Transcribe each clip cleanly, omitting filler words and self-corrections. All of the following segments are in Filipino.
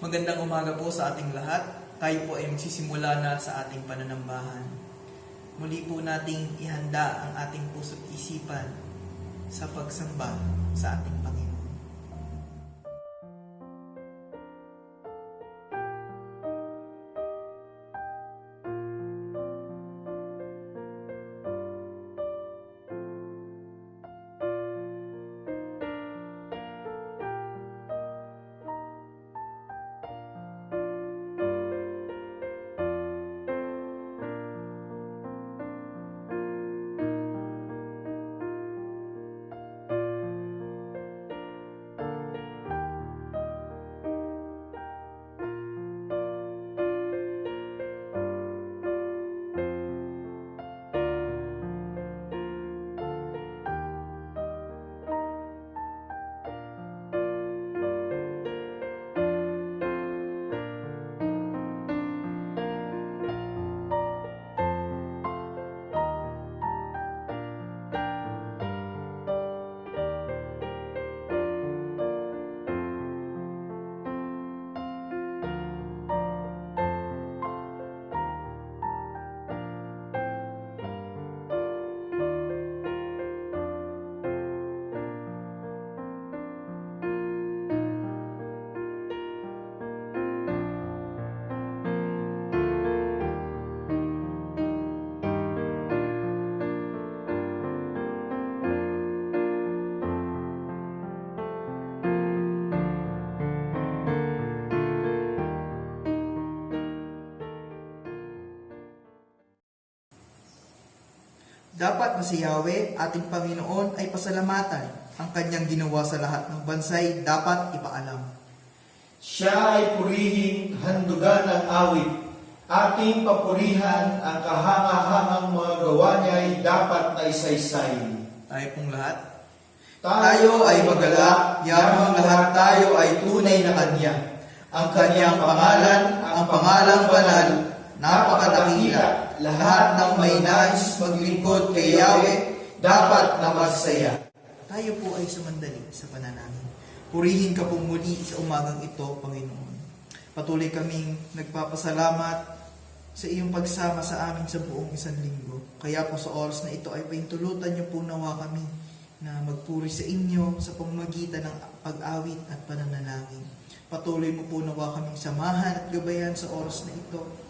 Magandang umaga po sa ating lahat. Tayo po ay magsisimula na sa ating pananambahan. Muli po nating ihanda ang ating puso't isipan sa pagsamba sa ating Panginoon. Dapat na si Yahweh, ating Panginoon, ay pasalamatan. Ang kanyang ginawa sa lahat ng bansay dapat ipaalam. Siya ay purihin, handugan ng awit. Ating papurihan ang kahangahangang mga gawa niya ay dapat na isaysay. Tayo pong lahat. Tayo ay magalak, yamang lahat tayo ay tunay na Kanya. Ang Kanyang pangalan, ang pangalang banal, napakadakila. Lahat ng may nais maglingkod kay Yahweh, dapat na masaya. Tayo po ay sumandali sa panalangin. Purihin ka pong muli sa umagang ito, Panginoon. Patuloy kaming nagpapasalamat sa iyong pagsama sa amin sa buong isang linggo. Kaya po sa oras na ito ay paintulutan niyo po nawa kami na magpuri sa inyo sa pamamagitan ng pag-awit at pananalangin. Patuloy mo po nawa kaming samahan at gabayan sa oras na ito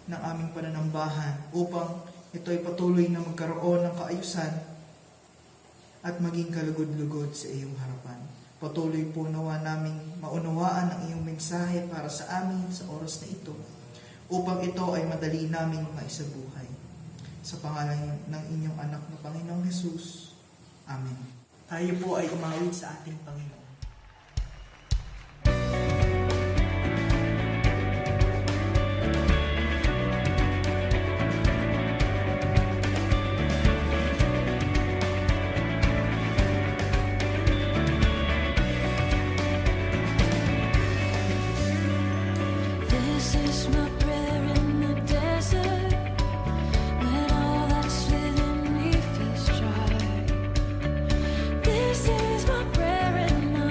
ng aming pananambahan upang ito ay patuloy na magkaroon ng kaayusan at maging kalugod-lugod sa iyong harapan. Patuloy po nawa naming maunawaan ang iyong mensahe para sa amin sa oras na ito upang ito ay madali naming maisabuhay. Sa pangalan ng inyong anak na Panginoong Jesus. Amen. Tayo po ay umawit sa ating Panginoon. This is my prayer in the desert. Let all that's within me feast dry. This is my prayer in the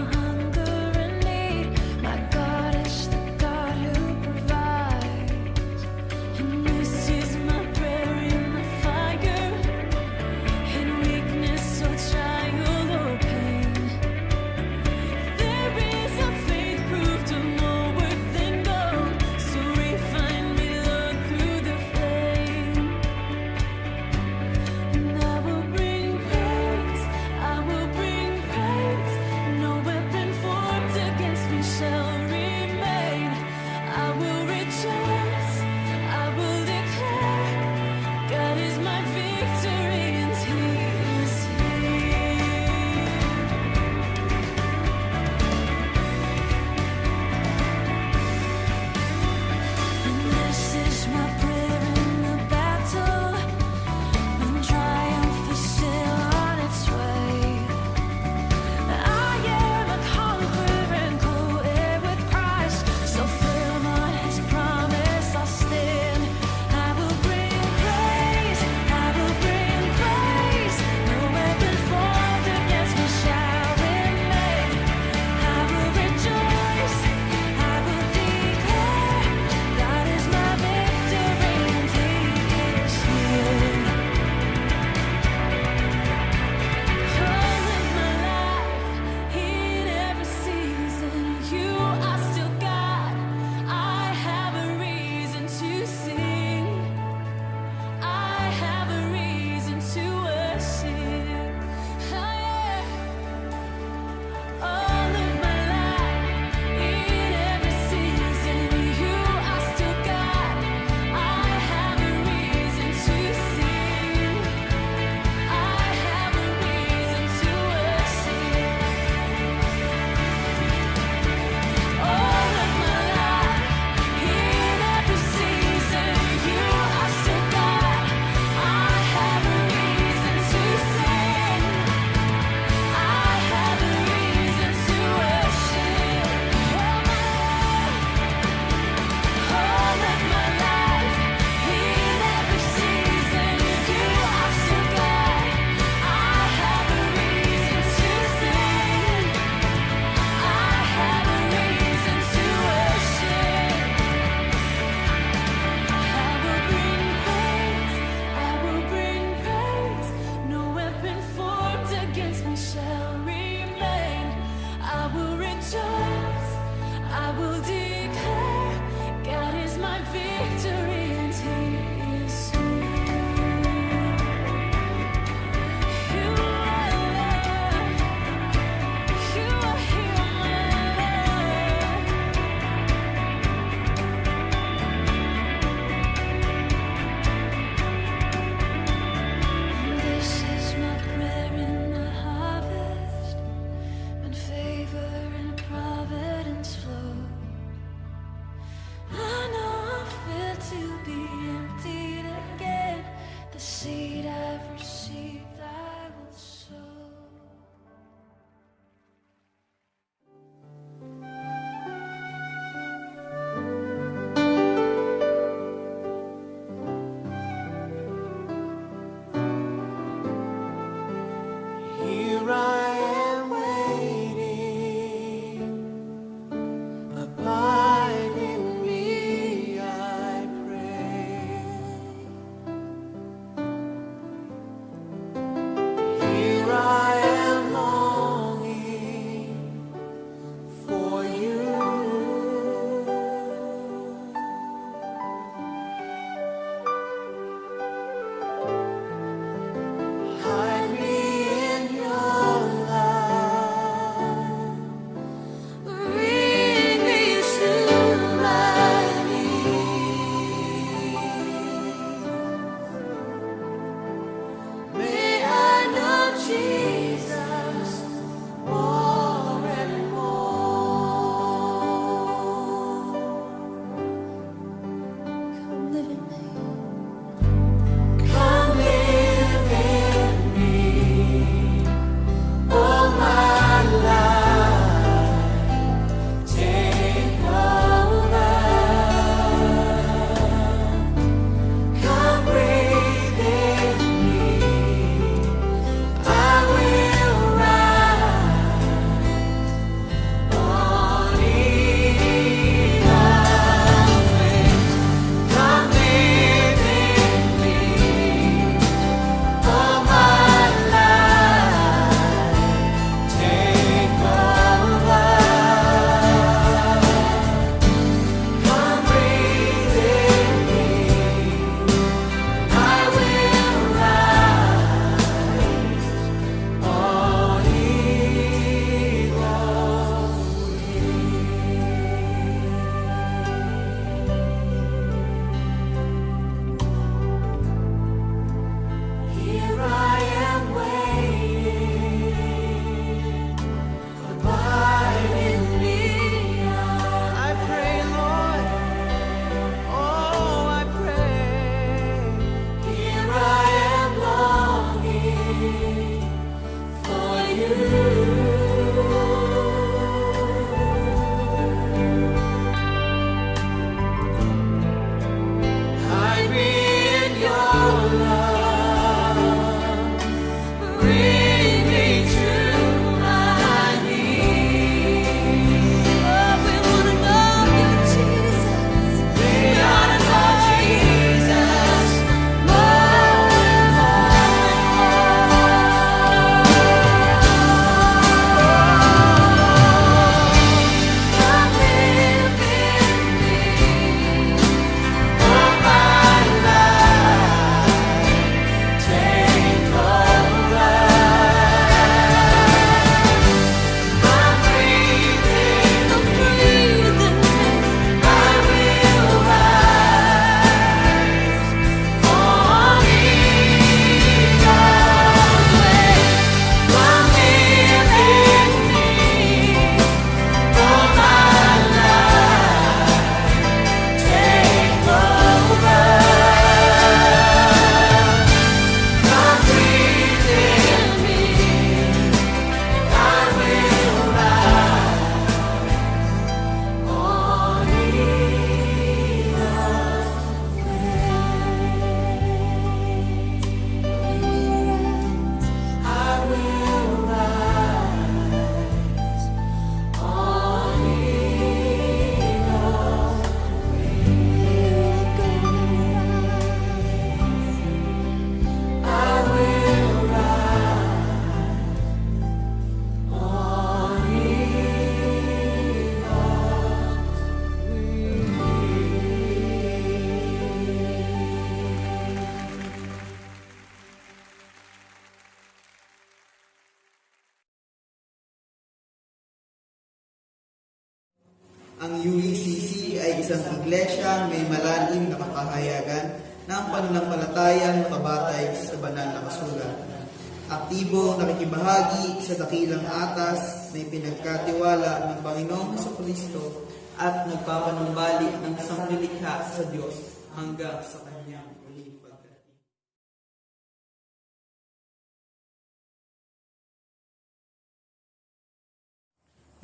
Ang UECC ay isang iglesia may malalim na kakahayagan ng pananampalatayang nakabatay sa banal na kasulatan. Aktibo nakikibahagi sa dakilang atas na ipinagkatiwala ng Panginoong Jesucristo at nagpapanumbalik ng sanglilikha sa Diyos hanggang sa kanyang muling pagdating.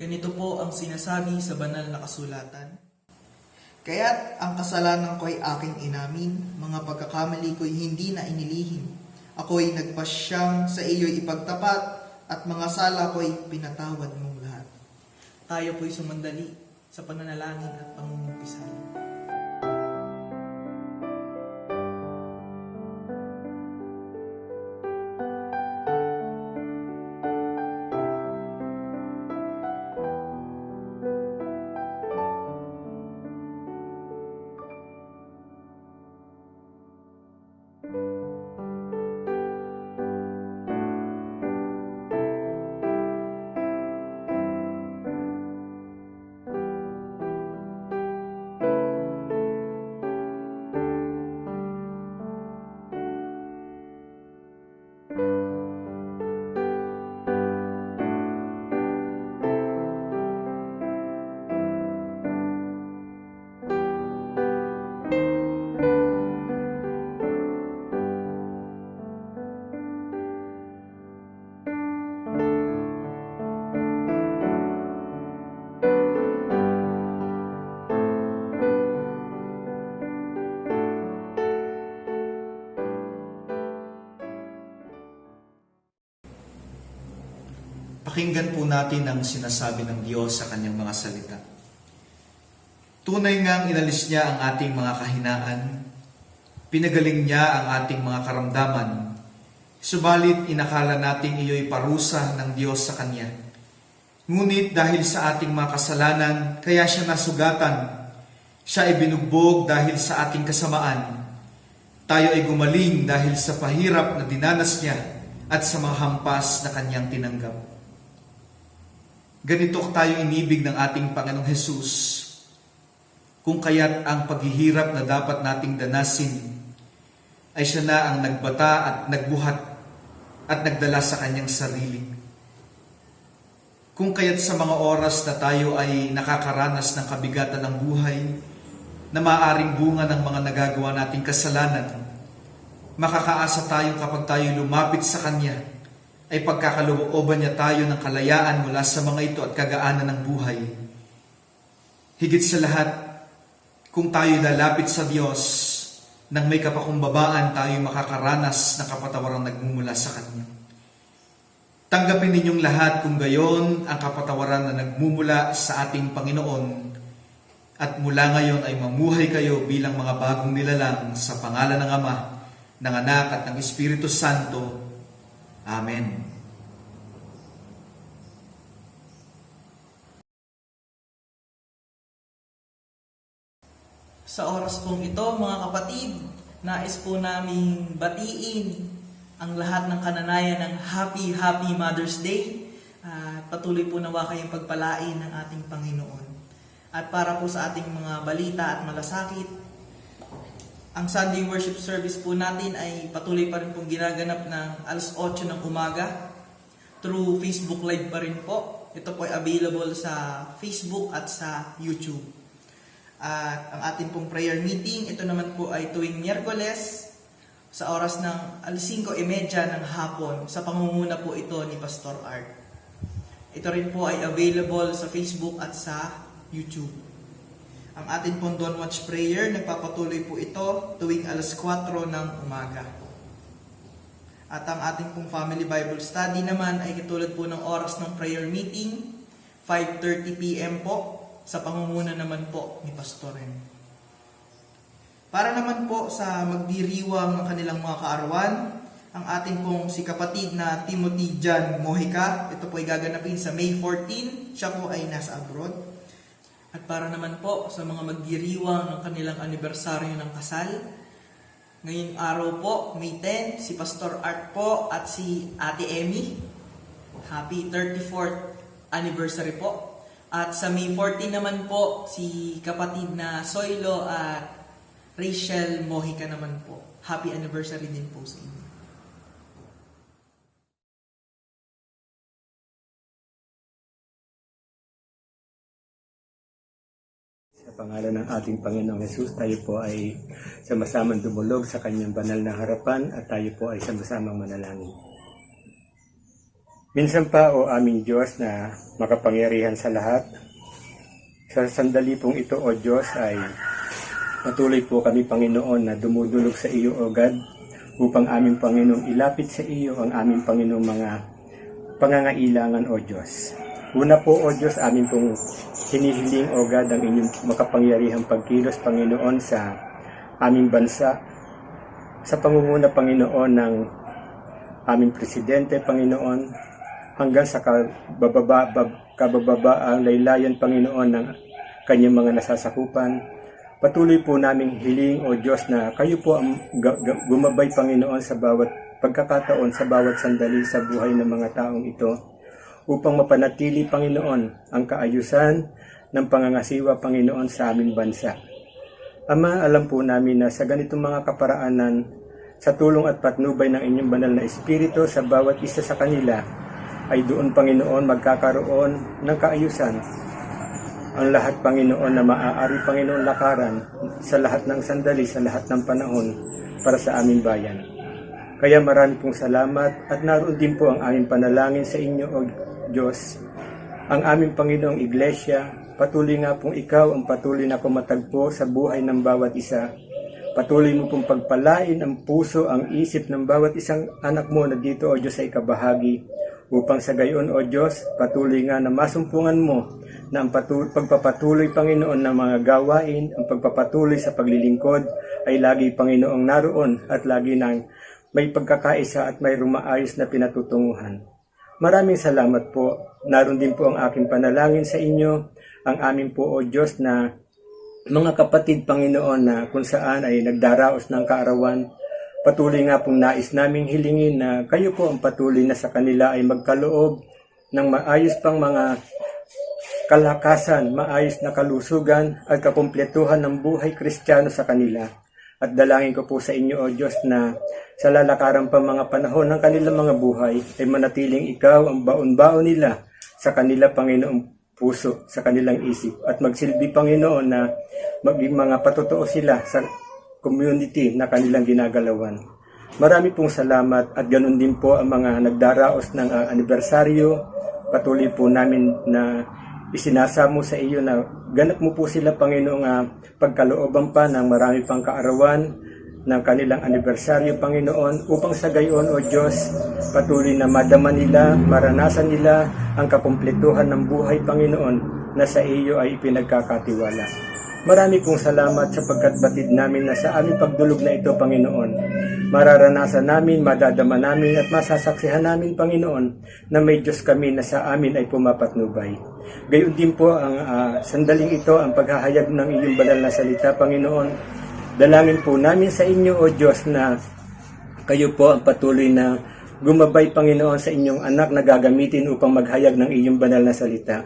Ganito po ang sinasabi sa banal na kasulatan. Kaya't ang kasalanan ko ay aking inamin, mga pagkakamali ko'y hindi na inilihim. Ako'y nagpasyang sa iyo'y ipagtapat, at mga sala ko'y pinatawad mong lahat. Tayo po'y sumandali sa pananalangin at pangungumpisal. Pakinggan po natin ang sinasabi ng Diyos sa kanyang mga salita. Tunay ngang inalis niya ang ating mga kahinaan, pinagaling niya ang ating mga karamdaman, subalit inakala nating iyo'y parusa ng Diyos sa kanya. Ngunit dahil sa ating mga kasalanan, kaya siya nasugatan. Siya ay binugbog dahil sa ating kasamaan. Tayo ay gumaling dahil sa pahirap na dinanas niya at sa mga hampas na kanyang tinanggap. Ganito tayo inibig ng ating Panginoong Hesus, kung kaya't ang paghihirap na dapat nating danasin ay siya na ang nagbata at nagbuhat at nagdala sa kanyang sarili. Kung kaya't sa mga oras na tayo ay nakakaranas ng kabigatan ng buhay na maaaring bunga ng mga nagagawa nating kasalanan, makakaasa tayo kapag tayo lumapit sa Kanya ay pagkakalooban niya tayo ng kalayaan mula sa mga ito at kagaanan ng buhay. Higit sa lahat, kung tayo lalapit sa Diyos, nang may kapakumbabaan tayo makakaranas ng kapatawarang nagmumula sa Kanya. Tanggapin ninyong lahat kung gayon ang kapatawaran na nagmumula sa ating Panginoon, at mula ngayon ay mamuhay kayo bilang mga bagong nilalang sa pangalan ng Ama, ng Anak at ng Espiritu Santo. Amen. Sa oras pong ito, mga kapatid, nais po naming batiin ang lahat ng kananayan ng Happy Mother's Day. Patuloy po nawa kayong pagpalain ng ating Panginoon. At para po sa ating mga balita at malasakit, ang Sunday worship service po natin ay patuloy pa rin pong ginaganap ng alas 8 ng umaga through Facebook Live pa rin po. Ito po ay available sa Facebook at sa YouTube. At ang ating pong prayer meeting, ito naman po ay tuwing Miyerkules sa oras ng alas 5:30 ng hapon. Sa pangunguna po ito ni Pastor Art. Ito rin po ay available sa Facebook at sa YouTube. Ang ating pong Don't Watch Prayer, nagpapatuloy po ito tuwing alas 4 ng umaga. At ang ating pong Family Bible Study naman ay katulad po ng oras ng prayer meeting, 5:30 p.m. po, sa pangunguna naman po ni Pastoren. Para naman po sa magdiriwang ng kanilang mga kaarawan, ang ating pong si kapatid na Timothy John Mojica, ito po ay gaganapin sa May 14, siya po ay nasa abroad. At para naman po sa mga magdiriwang ng kanilang anibersaryo ng kasal, ngayong araw po, May 10, si Pastor Art po at si Ate Emmy. Happy 34th anniversary po. At sa May 14 naman po, si kapatid na Soylo at Rachel Mojica naman po. Happy anniversary din po sa inyo. Sa pangalan ng ating Panginoong Hesus, tayo po ay sama-samang dumulog sa kanyang banal na harapan at tayo po ay sama-samang manalangin. Minsan pa, O aming Diyos na makapangyarihan sa lahat, sa sandali pong ito, O Diyos, ay patuloy po kami, Panginoon, na dumudulog sa iyo, O God, upang aming Panginoong ilapit sa iyo ang aming Panginoong mga pangangailangan, O Diyos. Una po, O Diyos, amin pong hinihiling, O God, ang inyong makapangyarihang pagkilos, Panginoon, sa aming bansa, sa pangunguna, Panginoon, ng aming presidente, Panginoon, hanggang sa kababaang laylayan, Panginoon, ng kanyang mga nasasakupan. Patuloy po naming hiling, O Diyos, na kayo po ang gumabay, Panginoon, sa bawat pagkakataon, sa bawat sandali sa buhay ng mga taong ito, upang mapanatili, Panginoon, ang kaayusan ng pangangasiwa, Panginoon, sa aming bansa. Ama, alam po namin na sa ganitong mga kaparaanan, sa tulong at patnubay ng inyong banal na Espiritu sa bawat isa sa kanila, ay doon, Panginoon, magkakaroon ng kaayusan. Ang lahat, Panginoon, na maaari, Panginoon, lakaran sa lahat ng sandali, sa lahat ng panahon para sa aming bayan. Kaya marami pong salamat at naroon din po ang aming panalangin sa inyo, O Diyos. Ang aming Panginoong Iglesia, patuloy nga pong ikaw ang patuloy na kumatagpo sa buhay ng bawat isa. Patuloy mo pong pagpalain ang puso, ang isip ng bawat isang anak mo na dito, O Diyos, ay kabahagi. Upang sa gayon, O Diyos, patuloy nga na masumpungan mo na ang pagpapatuloy, Panginoon, ng mga gawain, ang pagpapatuloy sa paglilingkod ay lagi, Panginoong, naroon at lagi nang may pagkakaisa at may rumaayos na pinatutunguhan. Maraming salamat po. Naroon din po ang aking panalangin sa inyo, ang amin po, O Diyos, na mga kapatid, Panginoon, na kung saan ay nagdaraos ng kaarawan. Patuloy nga pong nais naming hilingin na kayo po ang patuloy na sa kanila ay magkaloob ng maayos pang mga kalakasan, maayos na kalusugan at kakumpletuhan ng buhay Kristiyano sa kanila. At dalangin ko po sa inyo, O Diyos, na sa lalakaran pa mga panahon ng kanilang mga buhay ay manatiling ikaw ang baon-baon nila sa kanila, Panginoong puso, sa kanilang isip. At magsilbi, Panginoon, na maging mga patotoo sila sa community na kanilang ginagalawan. Marami pong salamat at ganun din po ang mga nagdaraos ng anibersaryo. Patuloy po namin na isinasamo sa iyo na ganap mo po sila, Panginoong, pagkalooban pa ng marami pang kaarawan ng kanilang anibersaryo, Panginoon, upang sa gayon, O Diyos, patuloy na madama nila, maranasan nila ang kakumpletuhan ng buhay, Panginoon, na sa iyo ay ipinagkakatiwala. Marami pong salamat sapagkat batid namin na sa aming pagdulog na ito, Panginoon, mararanasan namin, madadama namin at masasaksihan namin, Panginoon, na may Diyos kami na sa amin ay pumapatnubay. Gayon din po ang sandaling ito, ang paghahayag ng iyong banal na salita, Panginoon. Dalangin po namin sa inyo, O Diyos, na kayo po ang patuloy na gumabay, Panginoon, sa inyong anak na gagamitin upang maghayag ng iyong banal na salita.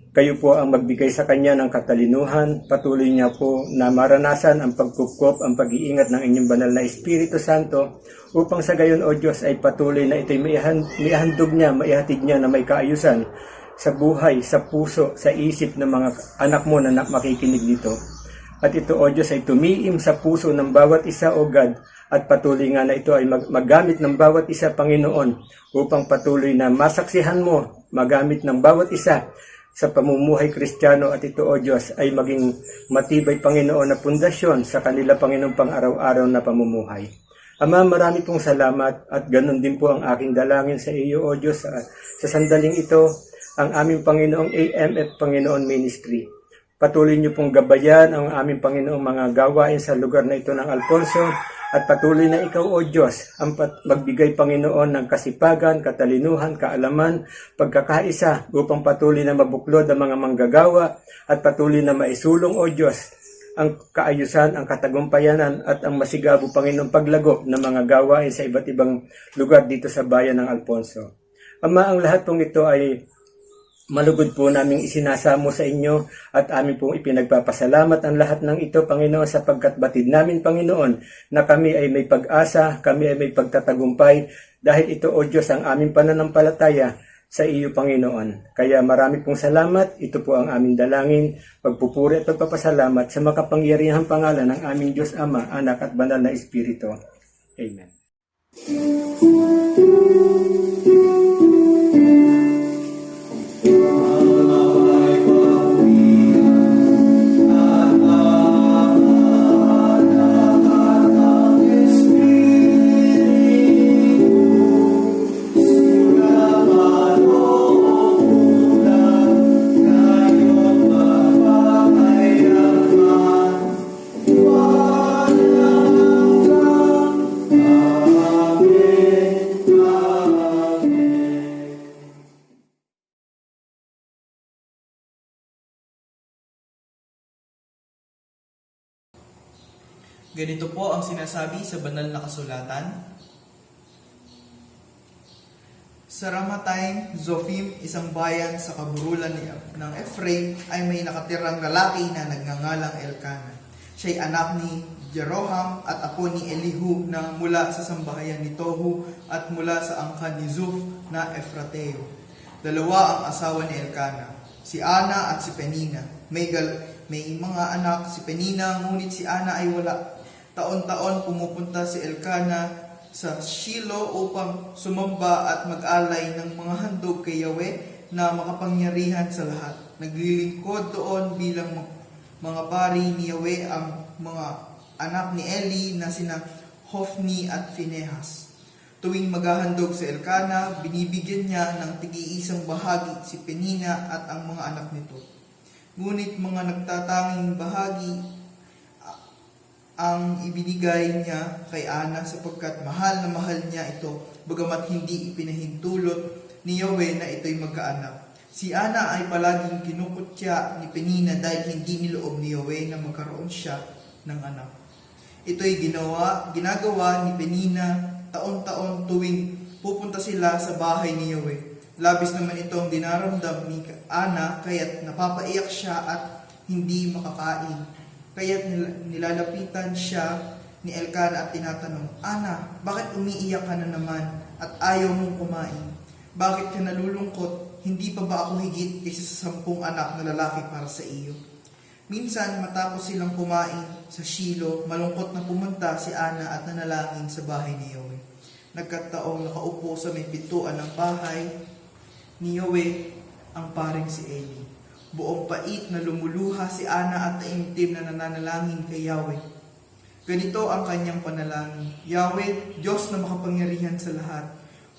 Kayo po ang magbigay sa kanya ng katalinuhan, patuloy niya po na maranasan ang pagkupkop, ang pag-iingat ng inyong banal na Espiritu Santo, upang sa gayon, O Diyos, ay patuloy na ito'y maihandog niya, maihatid niya na may kaayusan sa buhay, sa puso, sa isip ng mga anak mo na makikinig dito. At ito, O Diyos, ay tumiim sa puso ng bawat isa, O God, at patuloy nga na ito ay magamit ng bawat isa, Panginoon, upang patuloy na masaksihan mo, magamit ng bawat isa sa pamumuhay Kristiyano, at ito, O Diyos, ay maging matibay, Panginoon, na pundasyon sa kanila, Panginoon, pang araw-araw na pamumuhay. Ama, marami pong salamat at ganun din po ang aking dalangin sa iyo, O Diyos, sa sandaling ito, ang aming Panginoong AMF, Panginoon Ministry. Patuloy niyo pong gabayan ang aming Panginoong mga gawain sa lugar na ito ng Alfonso, at patuloy na ikaw, O Diyos, ang magbigay, Panginoon, ng kasipagan, katalinuhan, kaalaman, pagkakaisa, upang patuloy na mabuklod ang mga manggagawa, at patuloy na maisulong, O Diyos, ang kaayusan, ang katagumpayanan, at ang masigabo, Panginoon, paglago ng mga gawain sa iba't ibang lugar dito sa bayan ng Alfonso. Ama, ang lahat pong ito ay malugod po naming isinasamo sa inyo at amin pong ipinagpapasalamat ang lahat ng ito, Panginoon, sapagkat batid namin, Panginoon, na kami ay may pag-asa, kami ay may pagtatagumpay, dahil ito, O Diyos, ang aming pananampalataya sa iyo, Panginoon. Kaya marami pong salamat, ito po ang aming dalangin, pagpupuri at pagpapasalamat sa makapangyarihang pangalan ng aming Diyos Ama, Anak at Banal na Espiritu. Amen. Ganito po ang sinasabi sa banal na kasulatan. Sa Ramatayim, Zophim, isang bayan sa kaburulan ng Ephraim, ay may nakatirang lalaki na nagngangalang Elkana. Siya'y anak ni Jeroham at apo ni Elihu na mula sa sambahayan ni Tohu at mula sa angkan ni Zuf na Efrateo. Dalawa ang asawa ni Elkana, si Ana at si Penina. May mga anak si Penina, ngunit si Ana ay wala. Taon-taon pumupunta si Elkana sa Shilo upang sumamba at mag-alay ng mga handog kay Yahweh na makapangyarihan sa lahat. Naglilingkod doon bilang mga pari ni Yahweh ang mga anak ni Eli na sina Hofni at Phinehas. Tuwing maghahandog si Elkana, binibigyan niya ng tig-iisang bahagi si Penina at ang mga anak nito. Ngunit mga nagtatanging bahagi ang ibinigay niya kay Ana sapagkat mahal na mahal niya ito, bagamat hindi ipinahintulot ni Yahweh na ito'y magkaanak. Si Ana ay palaging kinukutya ni Penina dahil hindi niloob ni Yahweh na magkaroon siya ng anak. Ito'y ginagawa ni Penina taon-taon tuwing pupunta sila sa bahay ni Yahweh. Labis naman itong dinaramdam ni Ana kaya't napapaiyak siya at hindi makakain. Kaya't nilalapitan siya ni Elkana at tinatanong, Ana, bakit umiiyak ka na naman at ayaw mong kumain? Bakit ka nalulungkot? Hindi pa ba ako higit kaysa sa 10 anak na lalaki para sa iyo? Minsan, matapos silang kumain sa Shilo, malungkot na pumunta si Ana at nanalangin sa bahay ni Yahweh. Nagkataong nakaupo sa may pintuan ng bahay ni Yahweh ang paring si Eli. Buong pait na lumuluha si Ana at taimtim na nananalangin kay Yahweh. Ganito ang kanyang panalangin, Yahweh, Diyos na makapangyarihan sa lahat,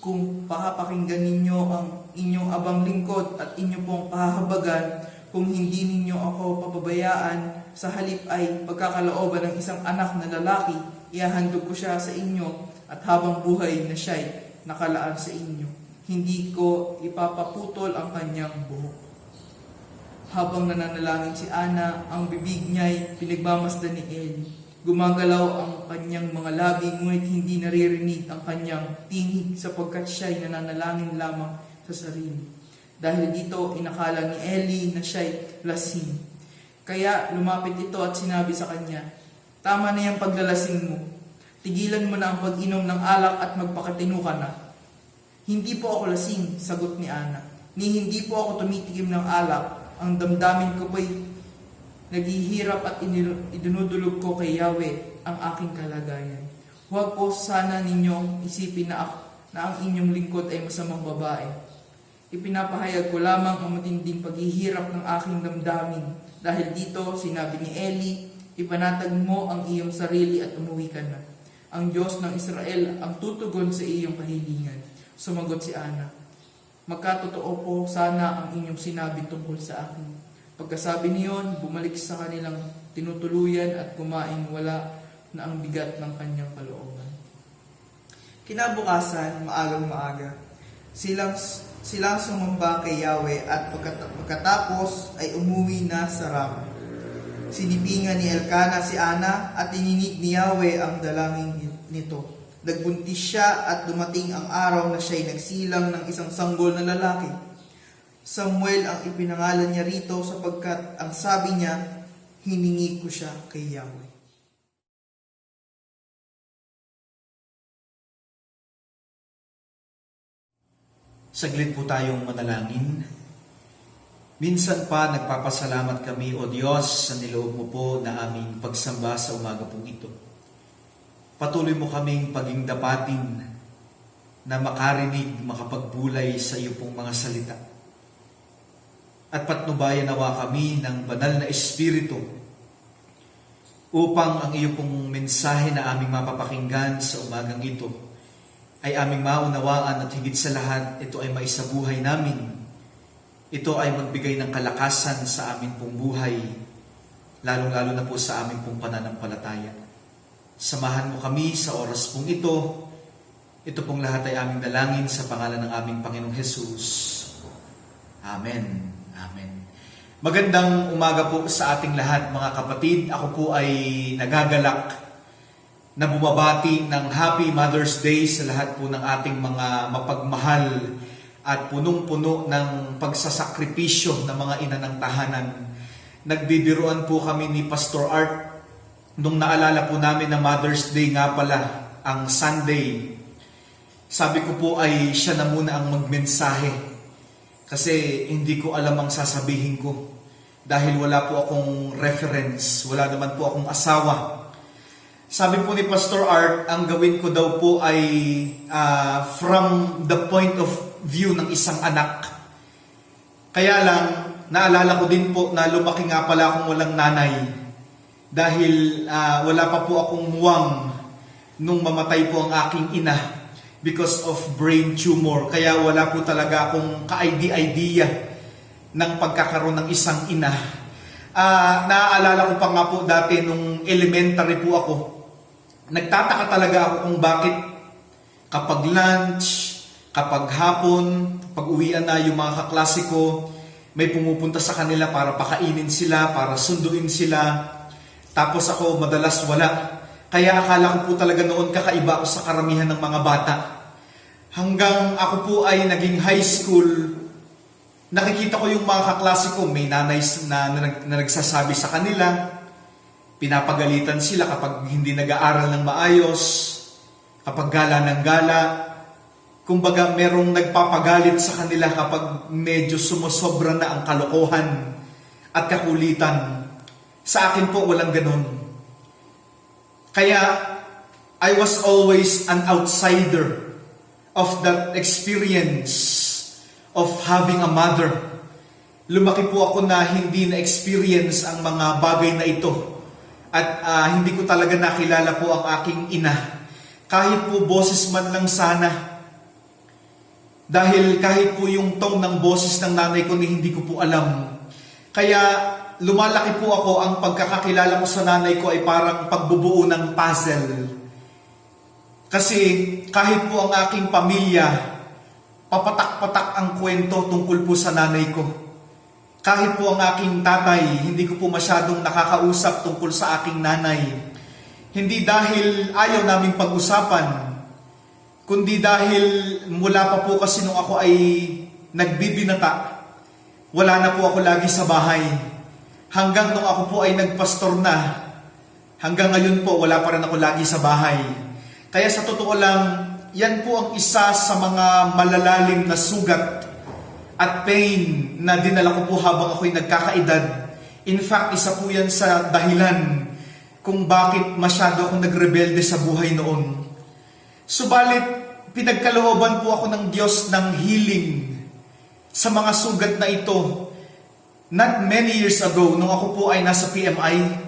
kung papakinggan ninyo ang inyong abang lingkod at inyo pong pahahabagan, kung hindi ninyo ako papabayaan, sa halip ay pagkakalooban ng isang anak na lalaki, ihahandog ko siya sa inyo at habang buhay na siya'y nakalaan sa inyo. Hindi ko ipapaputol ang kanyang buhok. Habang nananalangin si Ana, ang bibig niya'y pinagmamasdan ni Eli. Gumagalaw ang kanyang mga labi, ngunit hindi naririnig ang kanyang tinig sapagkat siya'y nananalangin lamang sa sarili. Dahil dito, inakala ni Eli na siya'y lasing. Kaya lumapit ito at sinabi sa kanya, tama na yung paglalasing mo. Tigilan mo na ang pag-inom ng alak at magpakatino ka na. Hindi po ako lasing, sagot ni Ana. Ni hindi po ako tumitikim ng alak. Ang damdamin ko po'y naghihirap at idinudulog ko kay Yahweh ang aking kalagayan. Huwag po sana ninyong isipin na ang inyong lingkod ay masamang babae. Ipinapahayag ko lamang ang matinding paghihirap ng aking damdamin. Dahil dito, sinabi ni Eli, ipanatag mo ang iyong sarili at umuwi ka na. Ang Diyos ng Israel ang tutugon sa iyong kahilingan. Sumagot si Ana, magkatotoo po sana ang inyong sinabi tungkol sa akin. Pagkasabi niyon, bumalik sa kanilang tinutuluyan at kumain, wala na ang bigat ng kanyang kalooban. Kinabukasan, maagang maaga, silang sumamba kay Yahweh at pagkatapos ay umuwi na sa Rama. Sinipingan ni Elkana si Ana at ininig ni Yahweh ang dalangin nito. Nagbuntis siya at dumating ang araw na siya'y nagsilang ng isang sanggol na lalaki. Samuel ang ipinangalan niya rito sapagkat ang sabi niya, hiningi ko siya kay Yahweh. Saglit po tayong manalangin. Minsan pa nagpapasalamat kami, O Diyos, sa niloob mo po na aming pagsamba sa umaga pong ito. Patuloy mo kaming paging dapatin na makarinig, makapagbulay sa iyo pong mga salita. At patnubayan nawa kami ng banal na Espiritu upang ang iyo pong mensahe na aming mapapakinggan sa umagang ito ay aming maunawaan at higit sa lahat, ito ay maisabuhay namin. Ito ay magbigay ng kalakasan sa amin pong buhay, lalong-lalo na po sa amin pong pananampalataya. Samahan mo kami sa oras pong ito. Ito pong lahat ay aming dalangin sa pangalan ng aming Panginoong Hesus. Amen. Amen. Magandang umaga po sa ating lahat, mga kapatid. Ako po ay nagagalak na bumabati ng Happy Mother's Day sa lahat po ng ating mga mapagmahal at punong-puno ng pagsasakripisyo ng mga ina ng tahanan. Nagbibiruan po kami ni Pastor Art nung naalala po namin na Mother's Day nga pala ang Sunday. Sabi ko po ay siya na muna ang magmensahe kasi hindi ko alam ang sasabihin ko dahil wala po akong reference, wala naman po akong asawa. Sabi po ni Pastor Art, ang gawin ko daw po ay from the point of view ng isang anak. Kaya lang, naalala ko din po na lumaki nga pala akong walang nanay dahil wala pa po akong muwang nung mamatay po ang aking ina because of brain tumor. Kaya wala po talaga akong ka-idea ng pagkakaroon ng isang ina. Naaalala ko pa nga po dati nung elementary po ako, nagtataka talaga ako kung bakit kapag lunch, kapag hapon, pag uwian na yung mga kaklase ko, may pumupunta sa kanila para pakainin sila, para sunduin sila. Tapos ako madalas wala. Kaya akala ko po talaga noon kakaiba ako sa karamihan ng mga bata. Hanggang ako po ay naging high school, nakikita ko yung mga kaklase ko, may nanay na nagsasabi sa kanila, pinapagalitan sila kapag hindi nag-aaral ng maayos, kapag gala ng gala. Kumbaga, merong nagpapagalit sa kanila kapag medyo sumusobra na ang kalokohan at kakulitan. Sa akin po, walang ganun. Kaya, I was always an outsider of that experience of having a mother. Lumaki po ako na hindi na-experience ang mga bagay na ito. At hindi ko talaga nakilala po ang aking ina. Kahit po boses man lang sana. Dahil kahit po yung tone ng boses ng nanay ko hindi ko po alam. Kaya lumalaki po ako, ang pagkakakilala ko sa nanay ko ay parang pagbubuo ng puzzle. Kasi kahit po ang aking pamilya, papatak-patak ang kwento tungkol po sa nanay ko. Kahit po ang aking tatay, hindi ko po masyadong nakakausap tungkol sa aking nanay. Hindi dahil ayaw naming pag-usapan, kundi dahil mula pa po kasi nung ako ay nagbibinata, wala na po ako lagi sa bahay. Hanggang nung ako po ay nagpastor na, hanggang ngayon po wala pa rin ako lagi sa bahay. Kaya sa totoo lang, yan po ang isa sa mga malalalim na sugat at pain na dinala ko po habang ako'y nagkakaedad. In fact, isa po yan sa dahilan kung bakit masyado akong nagrebelde sa buhay noon. Subalit, pinagkalooban po ako ng Diyos ng healing sa mga sugat na ito. Not many years ago, nung ako po ay nasa PMI,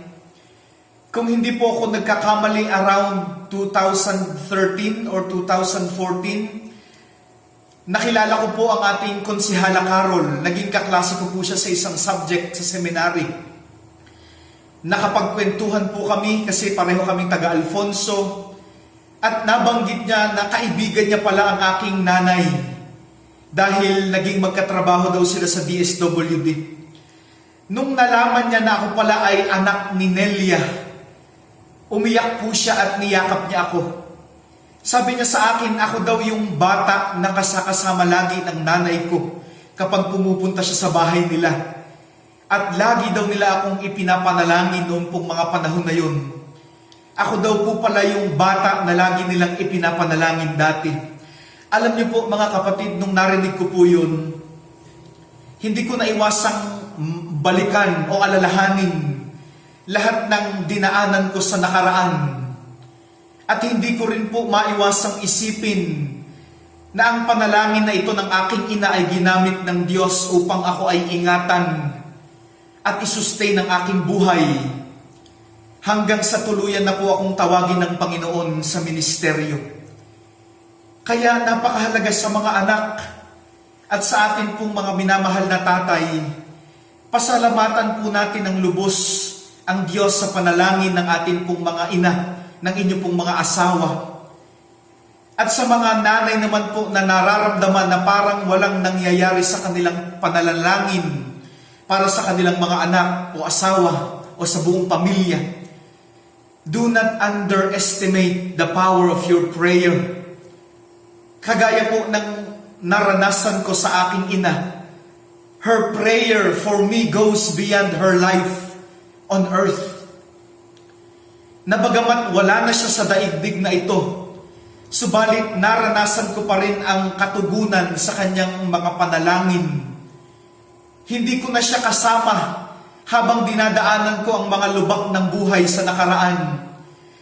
kung hindi po ako nagkakamali around 2013 or 2014, nakilala ko po ang ating konsihala Carol. Naging kaklase ko po siya sa isang subject sa seminary. Nakapagkwentuhan po kami kasi pareho kaming taga Alfonso. At nabanggit niya na kaibigan niya pala ang aking nanay dahil naging magkatrabaho daw sila sa DSWD. Nung nalaman niya na ako pala ay anak ni Nelia, umiyak po siya at niyakap niya ako. Sabi niya sa akin, ako daw yung bata na kasakasama lagi ng nanay ko kapag pumupunta siya sa bahay nila. At lagi daw nila akong ipinapanalangin noon pong mga panahon na yun. Ako daw po pala yung bata na lagi nilang ipinapanalangin dati. Alam niyo po mga kapatid, nung narinig ko po yun, hindi ko naiwasang balikan o alalahanin lahat ng dinaanan ko sa nakaraan. At hindi ko rin po maiwasang isipin na ang panalangin na ito ng aking ina ay ginamit ng Diyos upang ako ay ingatan at isustain ang aking buhay hanggang sa tuluyan na po akong tawagin ng Panginoon sa ministeryo. Kaya napakahalaga sa mga anak at sa atin pong mga minamahal na tatay, pasalamatan po natin ng lubos ang Diyos sa panalangin ng atin pong mga ina, ng inyo pong mga asawa. At sa mga nanay naman po na nararamdaman na parang walang nangyayari sa kanilang panalangin para sa kanilang mga anak o asawa o sa buong pamilya, do not underestimate the power of your prayer. Kagaya po ng naranasan ko sa aking ina, her prayer for me goes beyond her life on earth. Na bagamat wala na siya sa daigdig na ito, subalit naranasan ko pa rin ang katugunan sa kanyang mga panalangin. Hindi ko na siya kasama habang dinadaanan ko ang mga lubak ng buhay sa nakaraan.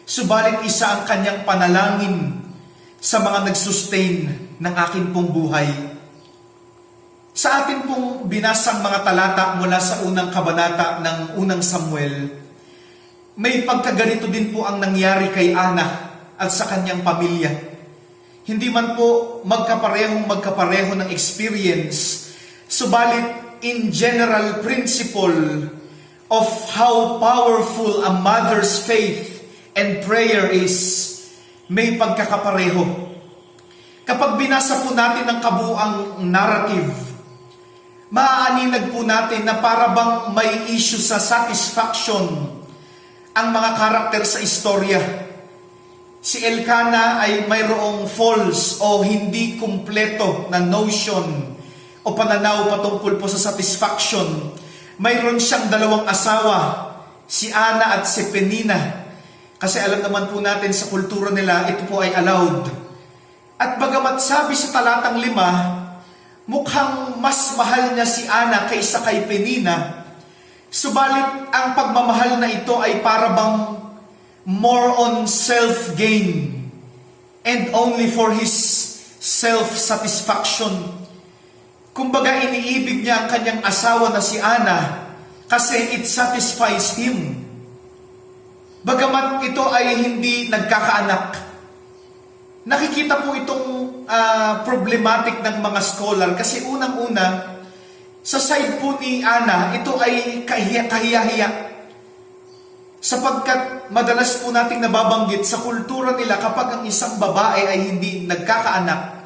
Subalit isa ang kanyang panalangin sa mga nagsustain ng akin pong buhay. Sa atin pong binasang mga talata mula sa unang kabanata ng unang Samuel, may pagkaganito din po ang nangyari kay Ana at sa kanyang pamilya. Hindi man po magkapareho ng experience, subalit in general principle of how powerful a mother's faith and prayer is, may pagkakapareho. Kapag binasa po natin ang kabuuang narrative, maaaninag po natin na para bang may issue sa satisfaction ang mga karakter sa istorya. Si Elkanah ay mayroong false o hindi kumpleto na notion o pananaw patungkol po sa satisfaction. Mayroon siyang dalawang asawa, si Ana at si Penina. Kasi alam naman po natin sa kultura nila, ito po ay allowed. At bagamat sabi sa talatang 5, mukhang mas mahal niya si Ana kaysa kay Penina, subalit ang pagmamahal na ito ay para bang more on self-gain and only for his self-satisfaction. Kumbaga iniibig niya ang kanyang asawa na si Ana kasi it satisfies him. Bagamat ito ay hindi nagkakaanak. Nakikita po itong problematic ng mga scholar kasi unang-una, sa side po ni Ana, ito ay kahiya-hiya. Sapagkat madalas po nating nababanggit sa kultura nila kapag ang isang babae ay hindi nagkakaanak,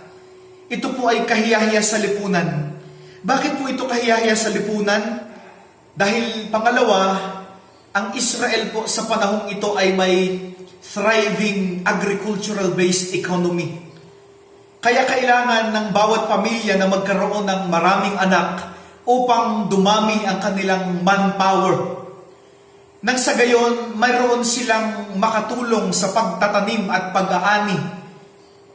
ito po ay kahiya-hiya sa lipunan. Bakit po ito kahiya-hiya sa lipunan? Dahil pangalawa, ang Israel po sa panahong ito ay may thriving agricultural-based economy. Kaya kailangan ng bawat pamilya na magkaroon ng maraming anak upang dumami ang kanilang manpower. Nang sa gayon, mayroon silang makatulong sa pagtatanim at pag-aani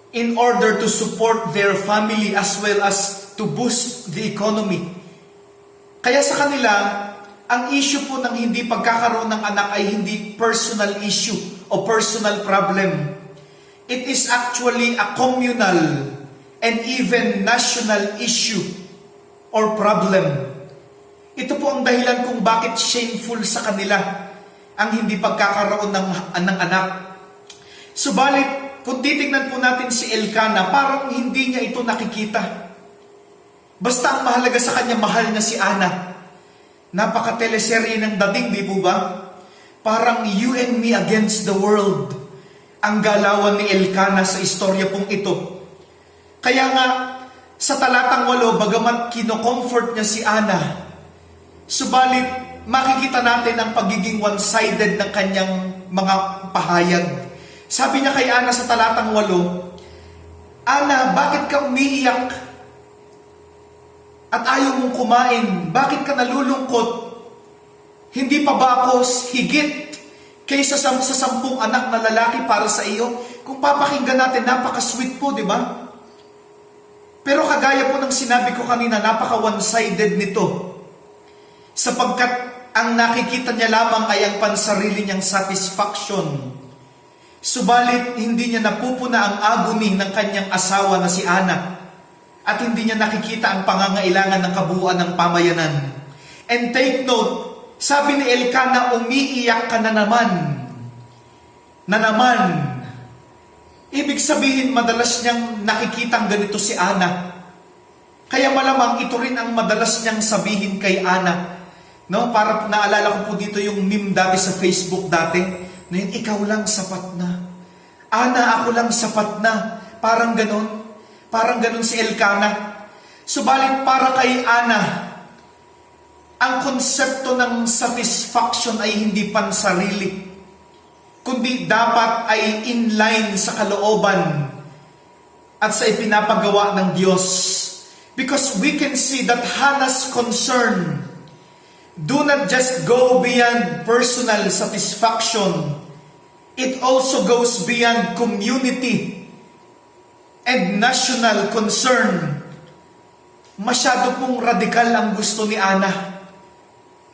in order to support their family as well as to boost the economy. Kaya sa kanila, ang issue po ng hindi pagkakaroon ng anak ay hindi personal issue o personal problem. It is actually a communal and even national issue or problem. Ito po ang dahilan kung bakit shameful sa kanila ang hindi pagkakaroon ng anak. Subalit, kung titignan po natin si Elkanah, parang hindi niya ito nakikita. Basta ang mahalaga sa kanya, mahal niya si Ana. Napaka-teleserye ng dating, di po ba? Parang you and me against the world ang galawan ni Elkanah sa istorya pong ito. Kaya nga, sa talatang 8, bagamat kino-comfort niya si Ana, subalit makikita natin ang pagiging one-sided ng kanyang mga pahayag. Sabi niya kay Ana sa talatang 8, Ana, bakit ka umiiyak? at ayaw mong kumain? Bakit ka nalulungkot? Hindi pa ba ako higit kaysa sa 10 anak na lalaki para sa iyo? Kung papakinggan natin, napaka-sweet po, di ba? Pero kagaya po ng sinabi ko kanina, napaka one-sided nito. Sapagkat ang nakikita niya lamang ay ang pansarili niyang satisfaction. Subalit, hindi niya napupuna ang agony ng kanyang asawa na si Ana. At hindi niya nakikita ang pangangailangan ng kabuuan ng pamayanan. And take note, sabi ni Elkanah, umiiyak ka na naman. Na naman. Ibig sabihin, madalas niyang nakikitang ganito si Ana. Kaya malamang ito rin ang madalas niyang sabihin kay Ana. No? Para naalala ko po dito yung meme dati sa Facebook dati. Na yung ikaw lang sapat na. Ana, ako lang sapat na. Parang ganon. Parang ganon si Elkanah. Subalit para kay Ana, ang konsepto ng satisfaction ay hindi pansarili, kundi dapat ay inline sa kalooban at sa ipinapagawa ng Diyos. Because we can see that Hannah's concern do not just go beyond personal satisfaction, it also goes beyond community and national concern. Masyado pong radikal ang gusto ni Ana.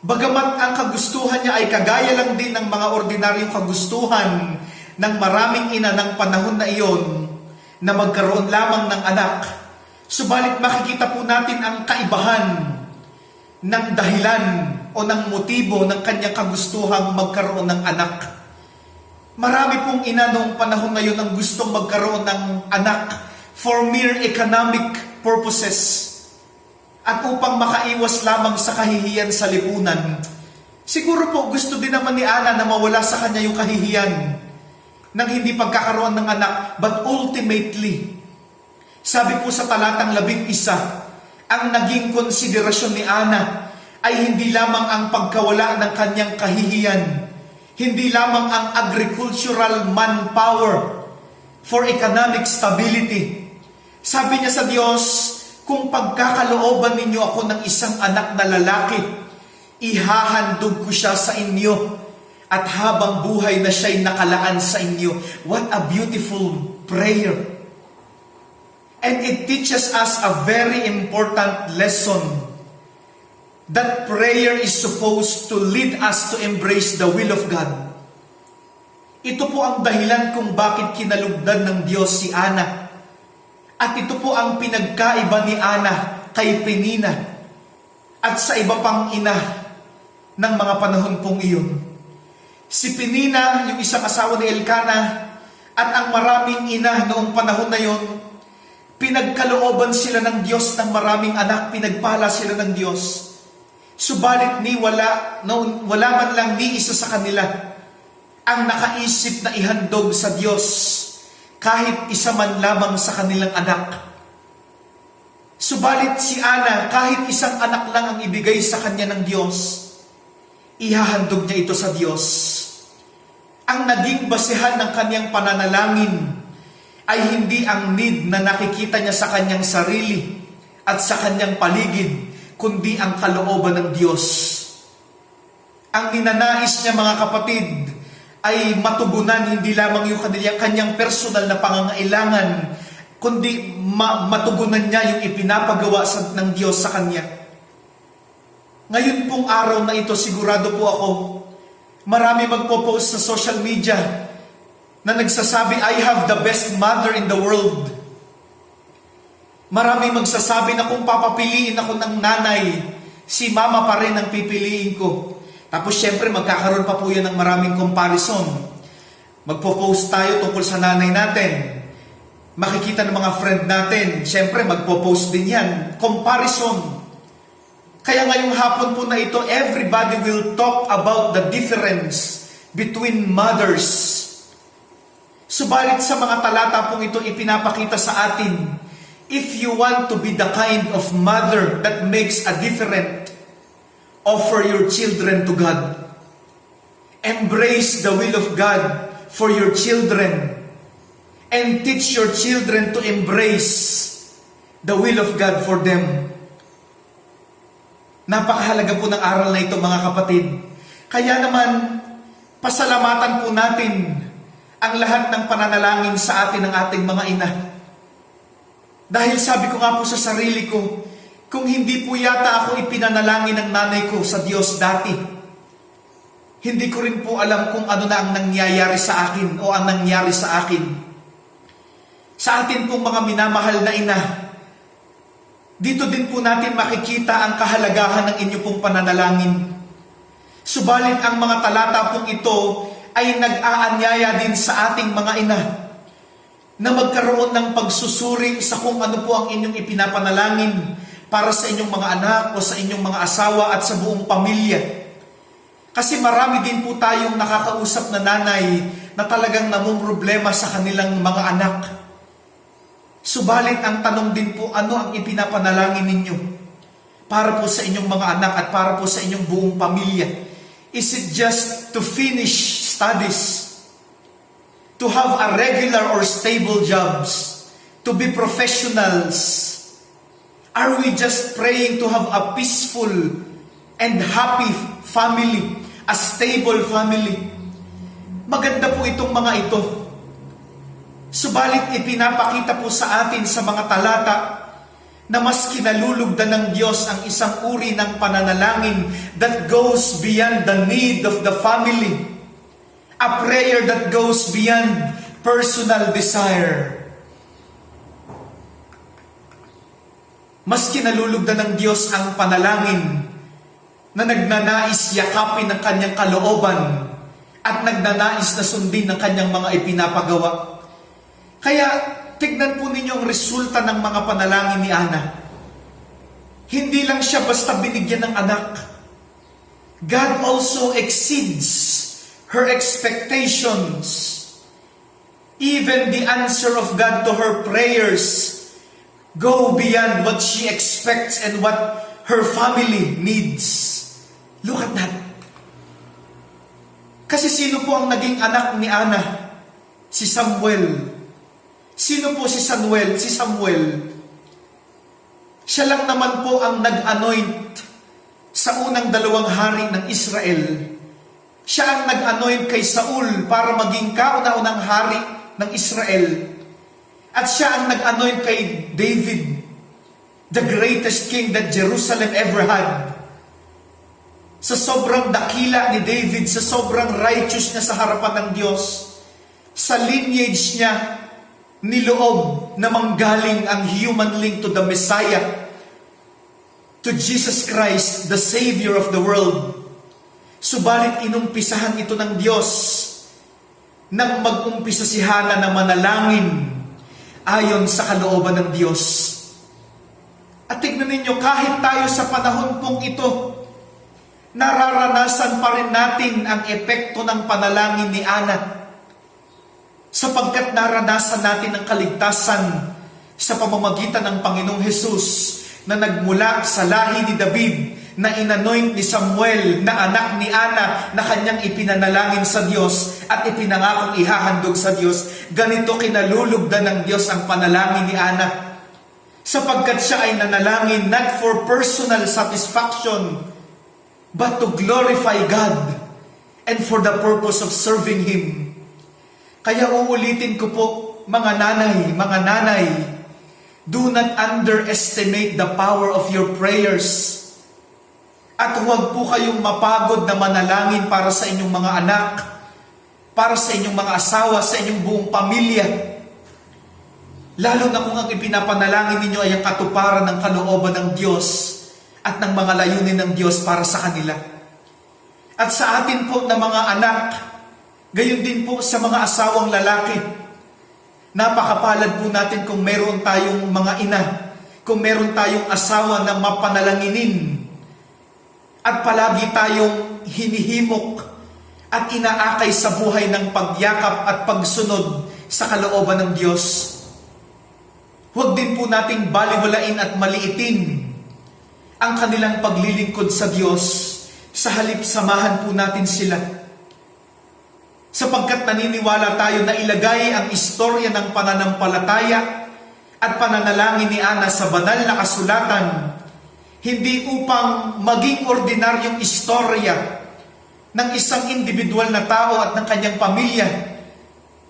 Bagamat ang kagustuhan niya ay kagaya lang din ng mga ordinaryong kagustuhan ng maraming ina ng panahon na iyon na magkaroon lamang ng anak, subalit makikita po natin ang kaibahan ng dahilan o ng motibo ng kanyang kagustuhang magkaroon ng anak. Marami pong ina noong panahon na iyon ang gustong magkaroon ng anak for mere economic purposes. At upang makaiwas lamang sa kahihiyan sa lipunan. Siguro po gusto din naman ni Ana na mawala sa kanya yung kahihiyan ng hindi pagkakaroon ng anak. But ultimately, sabi po sa talatang 11, ang naging konsiderasyon ni Ana ay hindi lamang ang pagkawala ng kanyang kahihiyan, hindi lamang ang agricultural manpower for economic stability. Sabi niya sa Diyos, kung pagkakalooban ninyo ako ng isang anak na lalaki, ihahandog ko siya sa inyo at habang buhay na siya'y nakalaan sa inyo. What a beautiful prayer. And it teaches us a very important lesson. That prayer is supposed to lead us to embrace the will of God. Ito po ang dahilan kung bakit kinalugdan ng Diyos si Ana. At ito po ang pinagkaiba ni Ana kay Penina at sa iba pang ina ng mga panahon pong iyon. Si Penina, yung isang asawa ni Elkanah, at ang maraming ina noong panahon na iyon, pinagkalooban sila ng Diyos ng maraming anak, pinagpala sila ng Diyos. Subalit wala man lang ni isa sa kanila ang nakaisip na ihandog sa Diyos kahit isa man lamang sa kanilang anak. Subalit si Ana, kahit isang anak lang ang ibigay sa kanya ng Diyos, ihahandog niya ito sa Diyos. Ang naging basehan ng kanyang pananalangin ay hindi ang need na nakikita niya sa kanyang sarili at sa kanyang paligid, kundi ang kalooban ng Diyos. Ang ninanais niya, mga kapatid, ay matugunan hindi lamang yung kanyang personal na pangangailangan, kundi matugunan niya yung ipinapagawa ng Diyos sa kanya. Ngayon pong araw na ito, sigurado po ako, marami magpo-post sa social media na nagsasabi, I have the best mother in the world. Marami magsasabi na kung papapiliin ako ng nanay, si mama pa rin ang pipiliin ko. Tapos syempre magkakaroon pa po yan ng maraming comparison. Magpo-post tayo tungkol sa nanay natin. Makikita ng mga friend natin, syempre magpo-post din yan. Comparison. Kaya ngayong hapon po na ito, everybody will talk about the difference between mothers. Subalit sa mga talata pong ito ipinapakita sa atin, if you want to be the kind of mother that makes a difference, offer your children to God. Embrace the will of God for your children. And teach your children to embrace the will of God for them. Napakahalaga po ng aral na ito, mga kapatid. Kaya naman, pasalamatan po natin ang lahat ng pananalangin sa atin ng ating mga ina. Dahil sabi ko nga po sa sarili ko, kung hindi po yata ako ipinanalangin ng nanay ko sa Diyos dati, hindi ko rin po alam kung ano na ang nangyayari sa akin o ang nangyari sa akin. Sa atin pong mga minamahal na ina, dito din po natin makikita ang kahalagahan ng inyo pong pananalangin. Subalit ang mga talata pong ito ay nag-aanyaya din sa ating mga ina na magkaroon ng pagsusuri sa kung ano po ang inyong ipinapanalangin para sa inyong mga anak o sa inyong mga asawa at sa buong pamilya. Kasi marami din po tayong nakakausap na nanay na talagang namumroblema sa kanilang mga anak. Subalit ang tanong din po, ano ang ipinapanalangin ninyo para po sa inyong mga anak at para po sa inyong buong pamilya? Is it just to finish studies? To have a regular or stable jobs? To be professionals? Are we just praying to have a peaceful and happy family? A stable family? Maganda po itong mga ito. Subalit ipinapakita po sa atin sa mga talata na mas kinalulugdan ng Diyos ang isang uri ng pananalangin that goes beyond the need of the family. A prayer that goes beyond personal desire. Mas kinalulugdan ng Diyos ang panalangin na nagnanais yakapin ng kanyang kalooban at nagnanais na sundin ng kanyang mga ipinapagawa. Kaya, tignan po ninyo ang resulta ng mga panalangin ni Ana. Hindi lang siya basta binigyan ng anak. God also exceeds her expectations. Even the answer of God to her prayers go beyond what she expects and what her family needs. Look at that. Kasi sino po ang naging anak ni Ana? Si Samuel. Sino po si Samuel? Si Samuel. Siya lang naman po ang nag-anoint sa unang 2 hari ng Israel. Siya ang nag-anoint kay Saul para maging kauna-unang hari ng Israel. At siya ang nag-anoint kay David, the greatest king that Jerusalem ever had. Sa sobrang dakila ni David, sa sobrang righteous niya sa harapan ng Diyos, sa lineage niya, niloob na manggaling ang human link to the Messiah, to Jesus Christ, the Savior of the world. Subalit inumpisahan ito ng Diyos nang mag-umpisa si Hana na manalangin ayon sa kalooban ng Diyos. At tignan ninyo, kahit tayo sa panahon pong ito, nararanasan pa rin natin ang epekto ng panalangin ni Ana. Sapagkat naranasan natin ang kaligtasan sa pamamagitan ng Panginoong Hesus na nagmula sa lahi ni David, na inanoint ni Samuel na anak ni Ana na kanyang ipinanalangin sa Diyos at ipinangakong ihahandog sa Diyos. Ganito kinalulugdan ng Diyos ang panalangin ni Ana. Sapagkat siya ay nanalangin not for personal satisfaction, but to glorify God and for the purpose of serving Him. Kaya uulitin ko po, mga nanay, do not underestimate the power of your prayers. At huwag po kayong mapagod na manalangin para sa inyong mga anak, para sa inyong mga asawa, sa inyong buong pamilya. Lalo na kung ang ipinapanalangin ninyo ay ang katuparan ng kalooban ng Diyos at ng mga layunin ng Diyos para sa kanila. At sa atin po na mga anak, gayon din po sa mga asawang lalaki. Napakapalad po natin kung meron tayong mga ina, kung meron tayong asawa na mapanalanginin, at palagi tayong hinihimok at inaakay sa buhay ng pagyakap at pagsunod sa kalooban ng Diyos. Huwag din po nating baliwalain at maliitin ang kanilang paglilingkod sa Diyos. Sa halip, samahan po natin sila. Sapagkat naniniwala tayo na ilagay ang istorya ng pananampalataya at pananalangin ni Ana sa banal na kasulatan, Hindi upang maging ordinaryong istorya ng isang individual na tao at ng kanyang pamilya.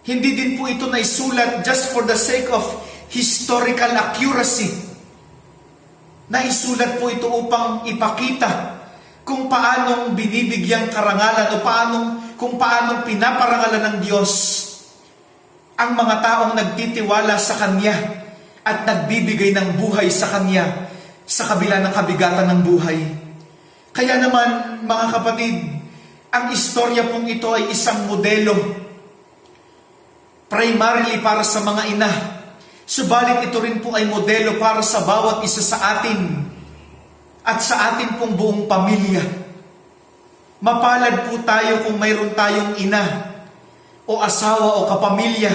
Hindi din po ito naisulat just for the sake of historical accuracy. Naisulat po ito upang ipakita kung paanong binibigyang karangalan o kung paanong pinaparangalan ng Diyos ang mga taong nagtitiwala sa Kanya at nagbibigay ng buhay sa Kanya sa kabila ng kabigatan ng buhay. Kaya naman, mga kapatid, ang istorya pong ito ay isang modelo primarily para sa mga ina. Subalit ito rin po ay modelo para sa bawat isa sa atin at sa atin pong buong pamilya. Mapalad po tayo kung mayroon tayong ina o asawa o kapamilya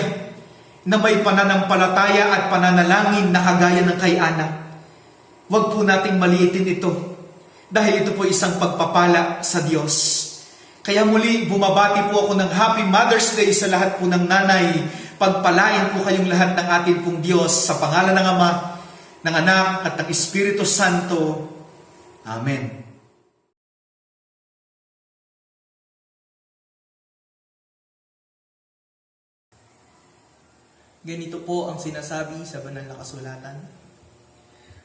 na may pananampalataya at pananalangin na kagaya ng kay Ana. Huwag po nating maliitin ito dahil ito po isang pagpapala sa Diyos. Kaya muli, bumabati po ako ng Happy Mother's Day sa lahat po ng nanay. Pagpalain po kayong lahat ng ating pong Diyos sa pangalan ng Ama, ng Anak at ng Espiritu Santo. Amen. Ganito po ang sinasabi sa banal na kasulatan.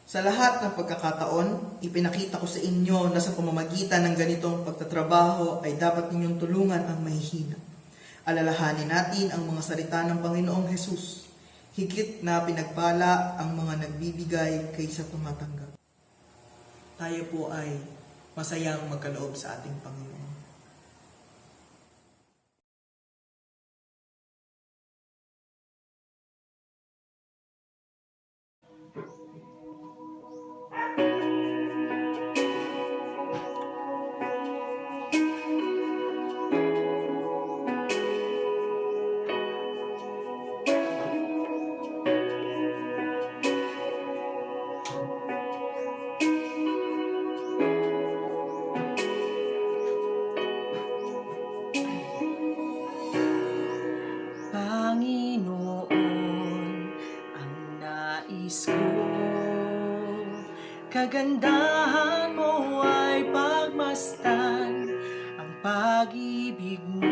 Sa lahat ng pagkakataon, ipinakita ko sa inyo na sa pamamagitan ng ganitong pagtatrabaho ay dapat ninyong tulungan ang mahihina. Alalahanin natin ang mga salita ng Panginoong Hesus. Higit na pinagpala ang mga nagbibigay kaysa tumatanggap. Tayo po ay masayang magkaloob sa ating Panginoon. Kagandahan mo ay pagmasdan, ang pag-ibig mo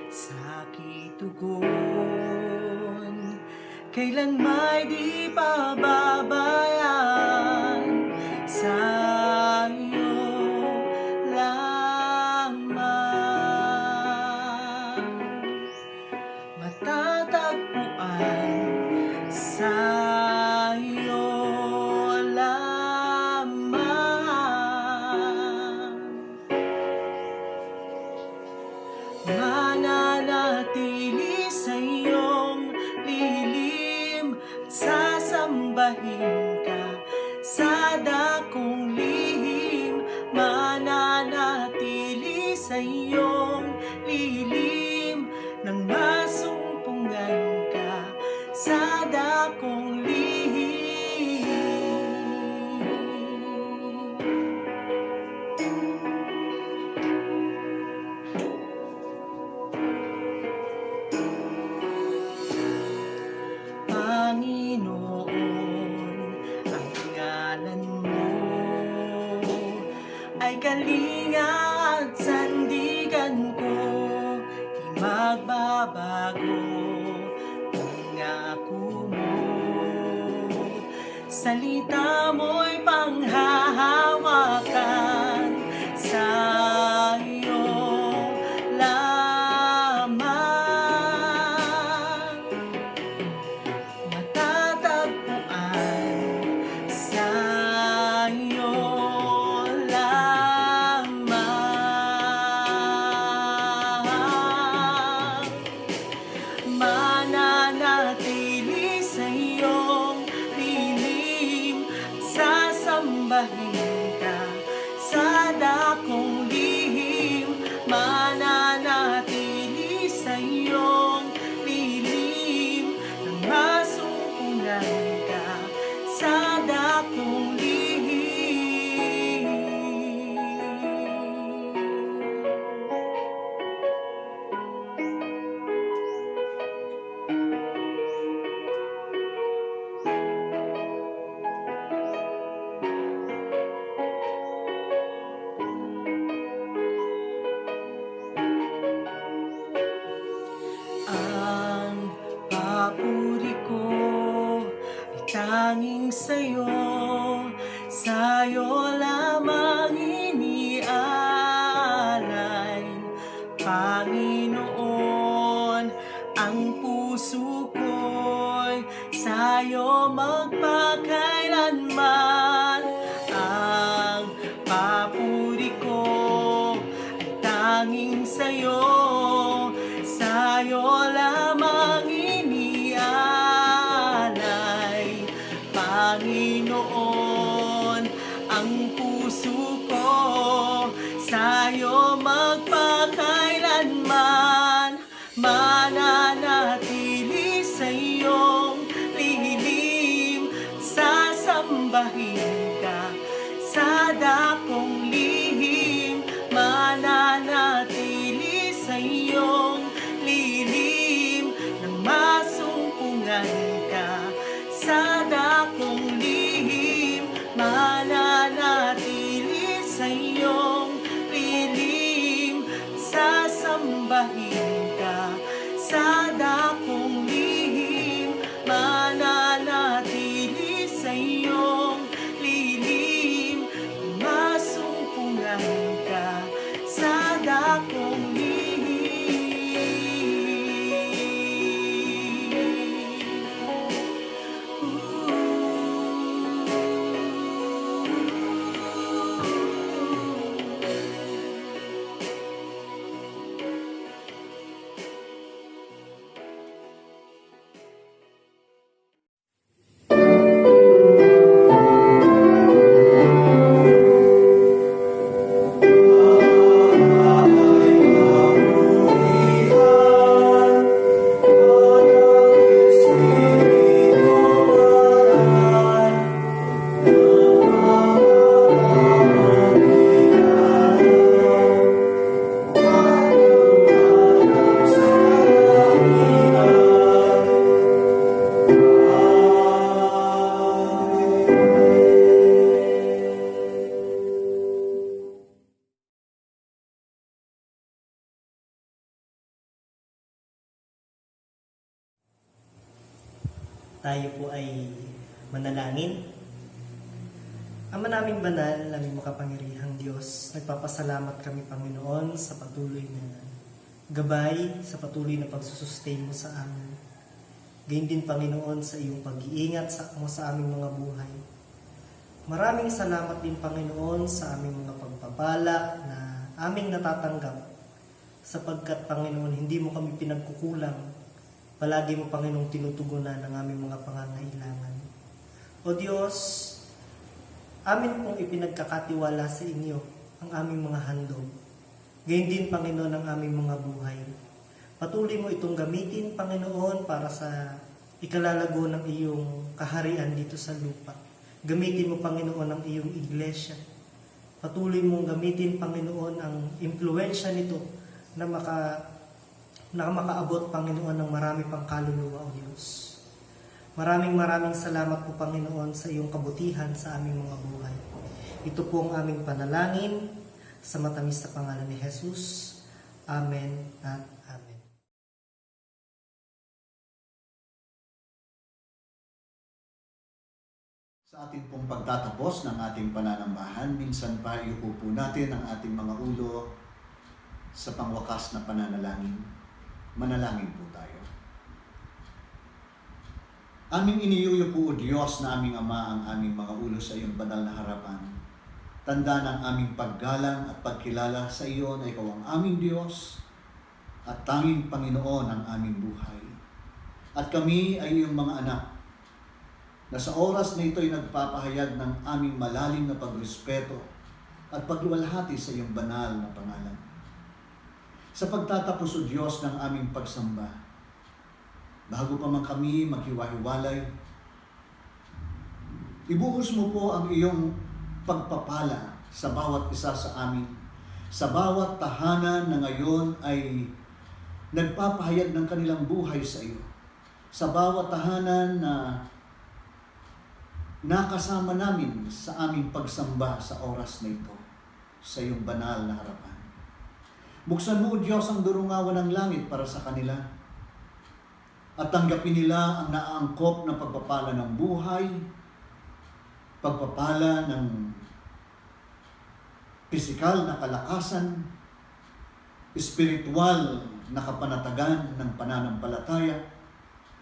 sa kitugon. Kailan may di pababayaan sa iyo lamang. Matatagpuan sa iyo mananatili sa iyong lilim, sasambahin ka sa dakong lihim. Mananatili sa iyong lilim, nang masumpungan ka sa dakong lihim. Ay kalinga at sandigan ko, di magbabago pangako mo. Salita mo'y panghahawakan sa iyo lamang. Matatagpuan sa iyo mananatili sa iyong lilim, Panginoon, ang puso ko'y sa'yo magpakailanman. Ang papuri ko ay tanging sa'yo, sa'yo lamang inialay. Panginoon, ang puso ko sa'yo magpakailanman. Mananatili sa iyong lihim, sasambahin ka sa dakong lihim. Mananatili sa iyong lihim, nang masumpungan ka sa dakong lihim. Mananatili sa iyong lihim, sasambahin ka sa dakong lihim. Mananatili sa iyong lihim, masumpungan ka sa dakong Tayo po ay manalangin. Ama naming banal, naming makapangyarihang Diyos, nagpapasalamat kami, Panginoon, sa patuloy na gabay, sa patuloy na pagsusustain mo sa amin. Gayun din, Panginoon, sa iyong pag-iingat mo sa aming mga buhay. Maraming salamat din, Panginoon, sa aming mga pagpapala na aming natatanggap, sapagkat, Panginoon, hindi mo kami pinagkukulang. Palagi mo, Panginoong, tinutugunan ang aming mga pangangailangan. O Diyos, amin pong ipinagkakatiwala sa inyo ang aming mga handog. Gayun din, Panginoon, ang aming mga buhay. Patuloy mo itong gamitin, Panginoon, para sa ikalalago ng iyong kaharian dito sa lupa. Gamitin mo, Panginoon, ang iyong iglesia. Patuloy mong gamitin, Panginoon, ang impluensya nito na makaabot, Panginoon, ng marami pang kaluluwa, O Diyos. Maraming salamat po, Panginoon, sa iyong kabutihan sa aming mga buhay. Ito po ang aming panalangin sa matamis na pangalan ni Jesus. Amen at Amen. Sa ating pong pagtatapos ng ating pananambahan, minsan pa iupo natin ang ating mga ulo sa pangwakas na pananalangin. Manalangin po tayo. Aming iniuyo po, O Diyos, na aming Ama, ang aming mga ulo sa iyong banal na harapan. Tanda ng aming paggalang at pagkilala sa iyo na ikaw ang aming Diyos at tanging Panginoon ng aming buhay. At kami ay iyong mga anak na sa oras na ito ay nagpapahayag ng aming malalim na pagrespeto at pagluwalhati sa iyong banal na pangalan. Sa pagtatapos, O Diyos, ng aming pagsamba, bago pa man kami maghiwa-hiwalay, ibuhos mo po ang iyong pagpapala sa bawat isa sa amin, sa bawat tahanan na ngayon ay nagpapahayag ng kanilang buhay sa iyo, sa bawat tahanan na nakasama namin sa aming pagsamba sa oras na ito, sa iyong banal na harapan. Buksan mo, O Diyos, ang durungawan ng langit para sa kanila at tanggapin nila ang naaangkop na pagpapala ng buhay, pagpapala ng pisikal na kalakasan, espiritual na kapanatagan ng pananampalataya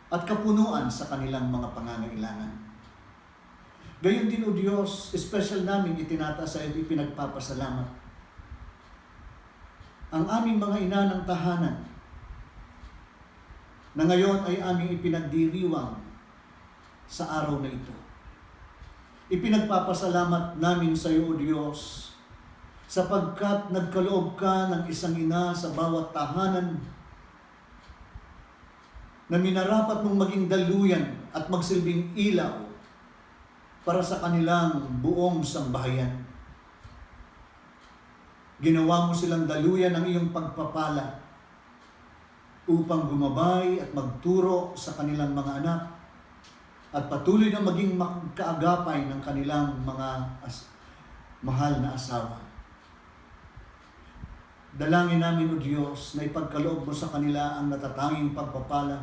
at kapunuan sa kanilang mga pangangailangan. Gayon din, O Diyos, special namin itinataas sa iyo at ipinagpapasalamat ang aming mga ina ng tahanan na ngayon ay aming ipinagdiriwang sa araw na ito. Ipinagpapasalamat namin sa iyo, O Diyos, sapagkat nagkaloob ka ng isang ina sa bawat tahanan na minarapat mong maging daluyan at magsilbing ilaw para sa kanilang buong sambahayan. Ginawa mo silang daluyan ng iyong pagpapala upang gumabay at magturo sa kanilang mga anak at patuloy na maging magkaagapay ng kanilang mga mahal na asawa. Dalangin namin, O Diyos, na ipagkaloob mo sa kanila ang natatanging pagpapala.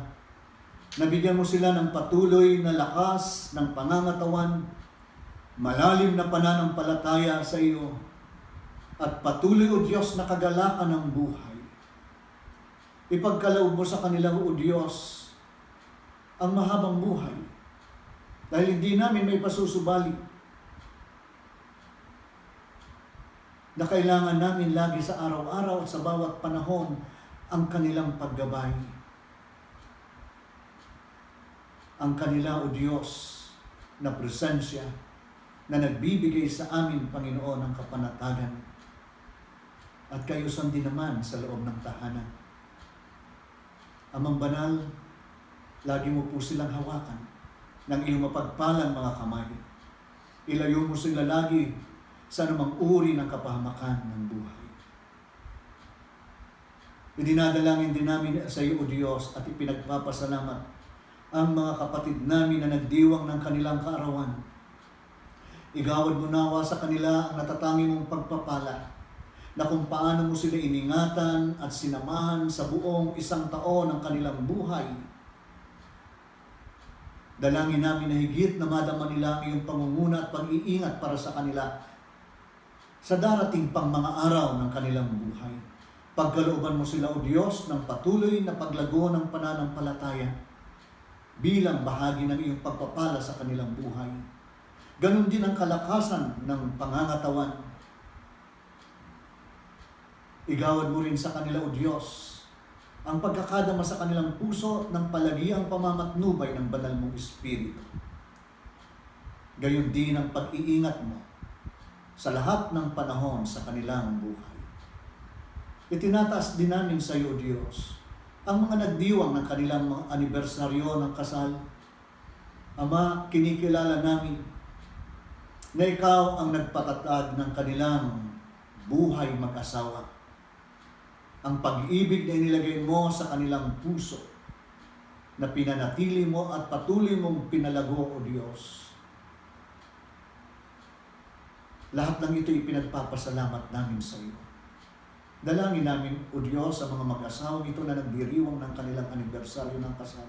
Nabigyan mo sila ng patuloy na lakas ng pangangatawan, malalim na pananampalataya sa iyo, at patuloy, O Diyos, na kagalakan ng buhay. Ipagkaloob mo sa kanila, O Diyos, ang mahabang buhay, dahil hindi namin may pasusubali na kailangan namin lagi sa araw-araw at sa bawat panahon ang kanilang paggabay. Ang kanila, O Diyos, na presensya na nagbibigay sa amin, Panginoon, ng kapanatagan at kayusan din naman sa loob ng tahanan. Amang banal, lagi mo po silang hawakan ng iyong mapagpalang mga kamay. Ilayo mo sila lagi sa anumang uri ng kapahamakan ng buhay. Idinadalangin din namin sa iyo, O Diyos, at ipinagpapasalamat ang mga kapatid namin na nagdiwang ng kanilang kaarawan. Igawad mo nawa sa kanila ang natatanging mong pagpapala na kung paano mo sila iningatan at sinamahan sa buong isang taon ng kanilang buhay. Dalangin namin na higit na madama nila ang iyong pangunguna at pag-iingat para sa kanila sa darating pang mga araw ng kanilang buhay. Pagkalooban mo sila, O Diyos, ng patuloy na paglago ng pananampalataya bilang bahagi ng iyong pagpapala sa kanilang buhay. Ganon din ang kalakasan ng pangangatawan. Igawad mo rin sa kanila, O Diyos, ang pagkakadama sa kanilang puso ng palagiang pamamatnubay ng banal mong Espiritu. Gayon din ang pag-iingat mo sa lahat ng panahon sa kanilang buhay. Itinataas din namin sa iyo, Diyos, ang mga nagdiwang ng kanilang mga anibersaryo ng kasal. Ama, kinikilala namin na ikaw ang nagpatatag ng kanilang buhay mag-asawa. Ang pag-ibig na inilagay mo sa kanilang puso na pinanatili mo at patuloy mong pinalago, O Diyos. Lahat ng ito ipinagpapasalamat namin sa iyo. Dalangin namin, O Diyos, sa mga mag-asawang ito na nagdiriwang ng kanilang anibersaryo ng kasal,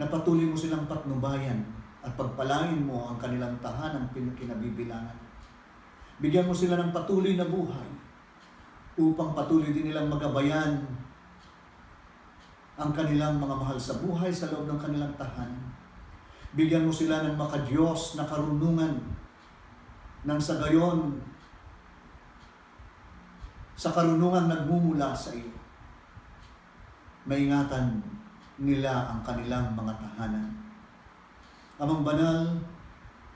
na patuloy mo silang patnubayan at pagpalain mo ang kanilang tahanang kinabibilangan. Bigyan mo sila ng patuloy na buhay upang patuloy din nilang magabayan ang kanilang mga mahal sa buhay sa loob ng kanilang tahanan. Bigyan mo sila ng makadiyos na karunungan nang sa gayon, sa karunungan nagmumula sa iyo, maingatan nila ang kanilang mga tahanan. Amang banal,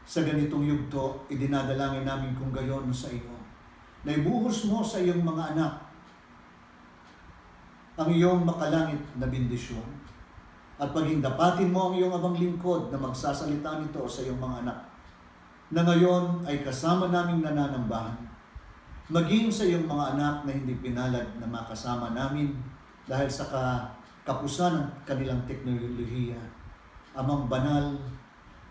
sa ganitong yugto, idinadalangin namin kung gayon sa iyo, na ibuhos mo sa iyong mga anak ang iyong makalangit na bendisyon at pagindapatin mo ang iyong abang lingkod na magsasalita nito sa iyong mga anak na ngayon ay kasama naming nananambahan, maging sa iyong mga anak na hindi pinalad na makasama namin dahil sa kapusan ng kanilang teknolohiya. Amang banal,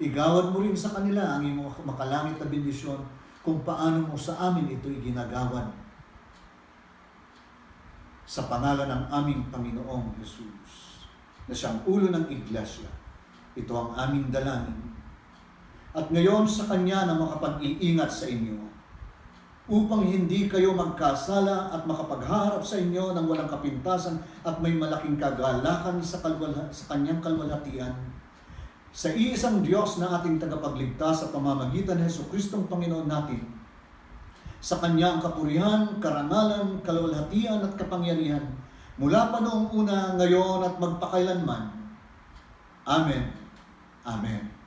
igawad mo rin sa kanila ang iyong makalangit na bendisyon kung paano mo sa amin ito'y ginagawad. Sa pangalan ng aming Panginoong Jesus, na siyang ulo ng iglesia, ito ang aming dalangin. At ngayon sa Kanya na makapag-iingat sa inyo, upang hindi kayo magkasala at makapagharap sa inyo ng walang kapintasan at may malaking kagalakan sa kanyang kalwalhatian. Sa iisang Diyos na ating tagapagligtas sa pamamagitan ng Jesucristong Panginoon natin, sa kanyang kapurihan, karangalan, kalwalhatian at kapangyarihan, mula pa noong una, ngayon at magpakailanman. Amen. Amen.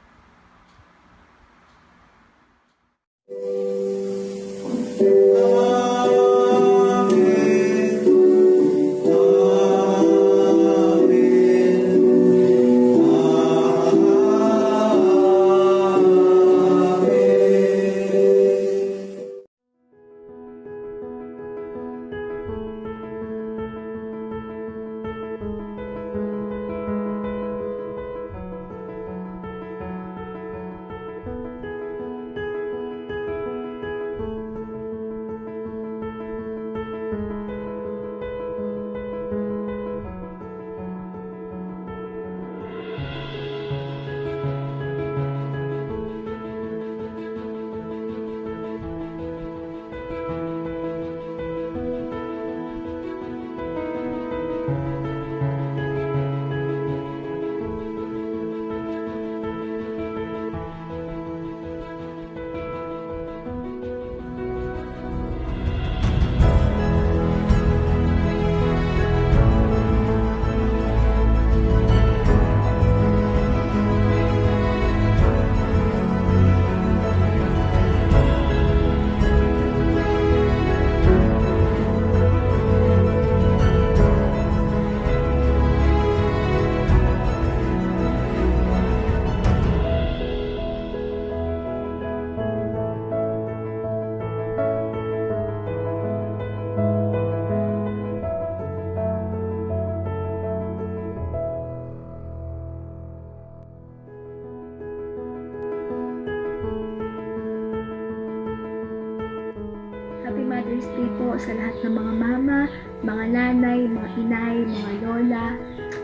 Happy Mother's Day po sa lahat ng mga mama, mga nanay, mga inay, mga lola,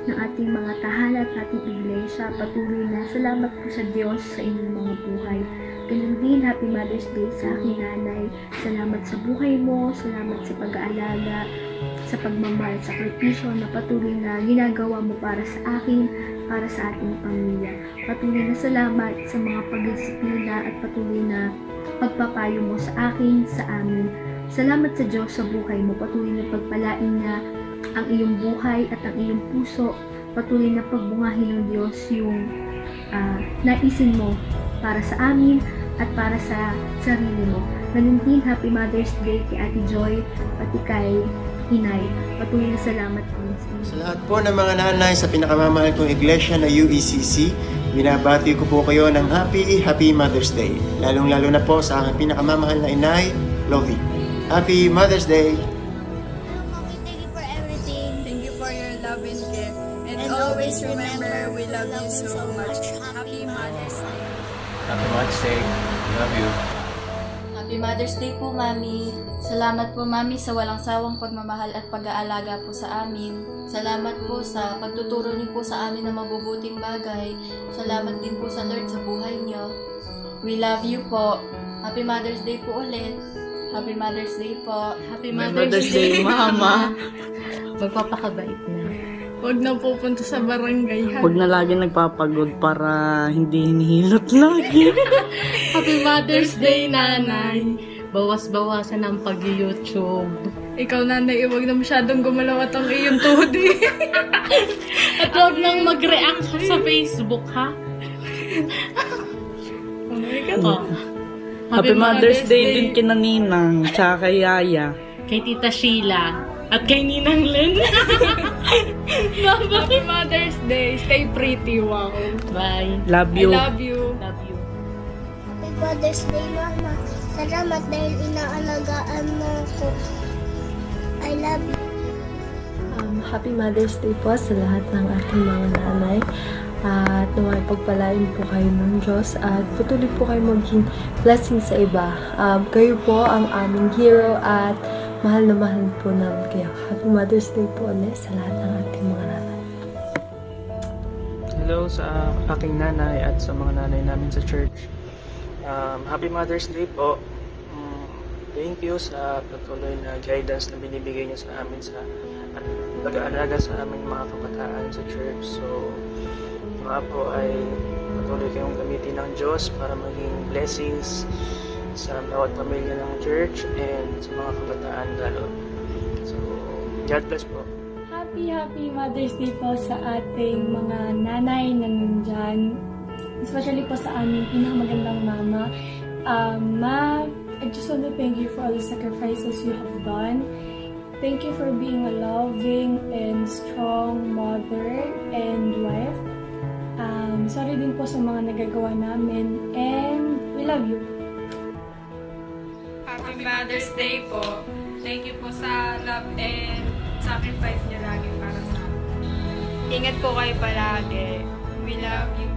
ng ating mga tahanan at ating iglesia. Patuloy na salamat po sa Diyos sa inyong mga buhay. Ganun din, Happy Mother's Day sa aking nanay. Salamat sa buhay mo, salamat sa pag-aalaga, sa pagmamahal, sakripisyo na patuloy na ginagawa mo para sa akin, para sa ating pamilya. Patuloy na salamat sa mga pagdisiplina at patuloy na pagpapayo mo sa akin, sa amin. Salamat sa Diyos sa buhay mo. Patuloy na pagpalain na ang iyong buhay at ang iyong puso. Patuloy na pagbungahin ng Diyos yung naisin mo para sa amin at para sa sarili mo. Ganun din, Happy Mother's Day kay Ate Joy, pati kay Inay. Patuloy na salamat po sa inyo. Sa lahat po ng mga nanay sa pinakamamahal kong iglesia na UECC, binabati ko po kayo ng Happy Mother's Day. Lalong-lalo na po sa aking pinakamamahal na inay, Lovey. Happy Mother's Day! Hello, Mommy. Thank you for everything. Thank you for your love and care. And always remember, we love you so much. Happy Mother's Day. Happy Mother's Day. Love you. Happy Mother's Day po, Mami. Salamat po, Mami, sa walang sawang pagmamahal at pag-aalaga po sa amin. Salamat po sa pagtuturo niyo po sa amin ng mabubuting bagay. Salamat din po sa Lord sa buhay niyo. We love you po. Happy Mother's Day po ulit. Happy Mother's Day po. Happy Mother's Day, Mama. Magpapakabait na. Huwag na pupunta sa barangay. Huwag na lagi nagpapagod para hindi hinihilot lagi. Happy Mother's Day, Nanay. Bawas-bawasan ang pag-YouTube. Ikaw, Nanay, huwag na masyadong gumalaw at ang iyong tuhod. At huwag nang mag-react sa Facebook, ha? Oh my God. Happy Mother's Day din kina Ninang, tsaka kay Yaya. Kay Tita Sheila. At kay Ninang Len. Happy Mother's Day. Stay pretty, wow. Bye. Love you. I love you. Love you. Happy Mother's Day, Mama. Salamat dahil inaalagaan mo ko. I love you. Happy Mother's Day po sa lahat ng ating mga nanay. At naway pagpalain po kayo ng Diyos at patuloy po kayo maging blessing sa iba. Kayo po ang aming hero at mahal na mahal po namin kayo. Happy Mother's Day po ulit sa lahat ng ating mga nanay. Hello sa aking nanay at sa mga nanay namin sa church. Happy Mother's Day po. thank you sa patuloy na guidance na binibigay niyo sa amin sa at pag-aalaga sa aming mga kabataan sa church. So, mga po ay patuloy kayong gamitin ng Diyos para maging blessings sa bawat pamilya ng church and sa mga kabataan lalo. So, God bless po. Happy Mother's Day po sa ating mga nanay na nandyan. Especially po sa aming pinakamagandang mama. Ma, I just want to thank you for all the sacrifices you have done. Thank you for being a loving and strong mother and wife. Sorry din po sa mga nagagawa namin. And we love you. Happy Mother's Day po. Thank you po sa love and sacrifice niyo lagi para sa amin. Ingat po kayo palagi. We love you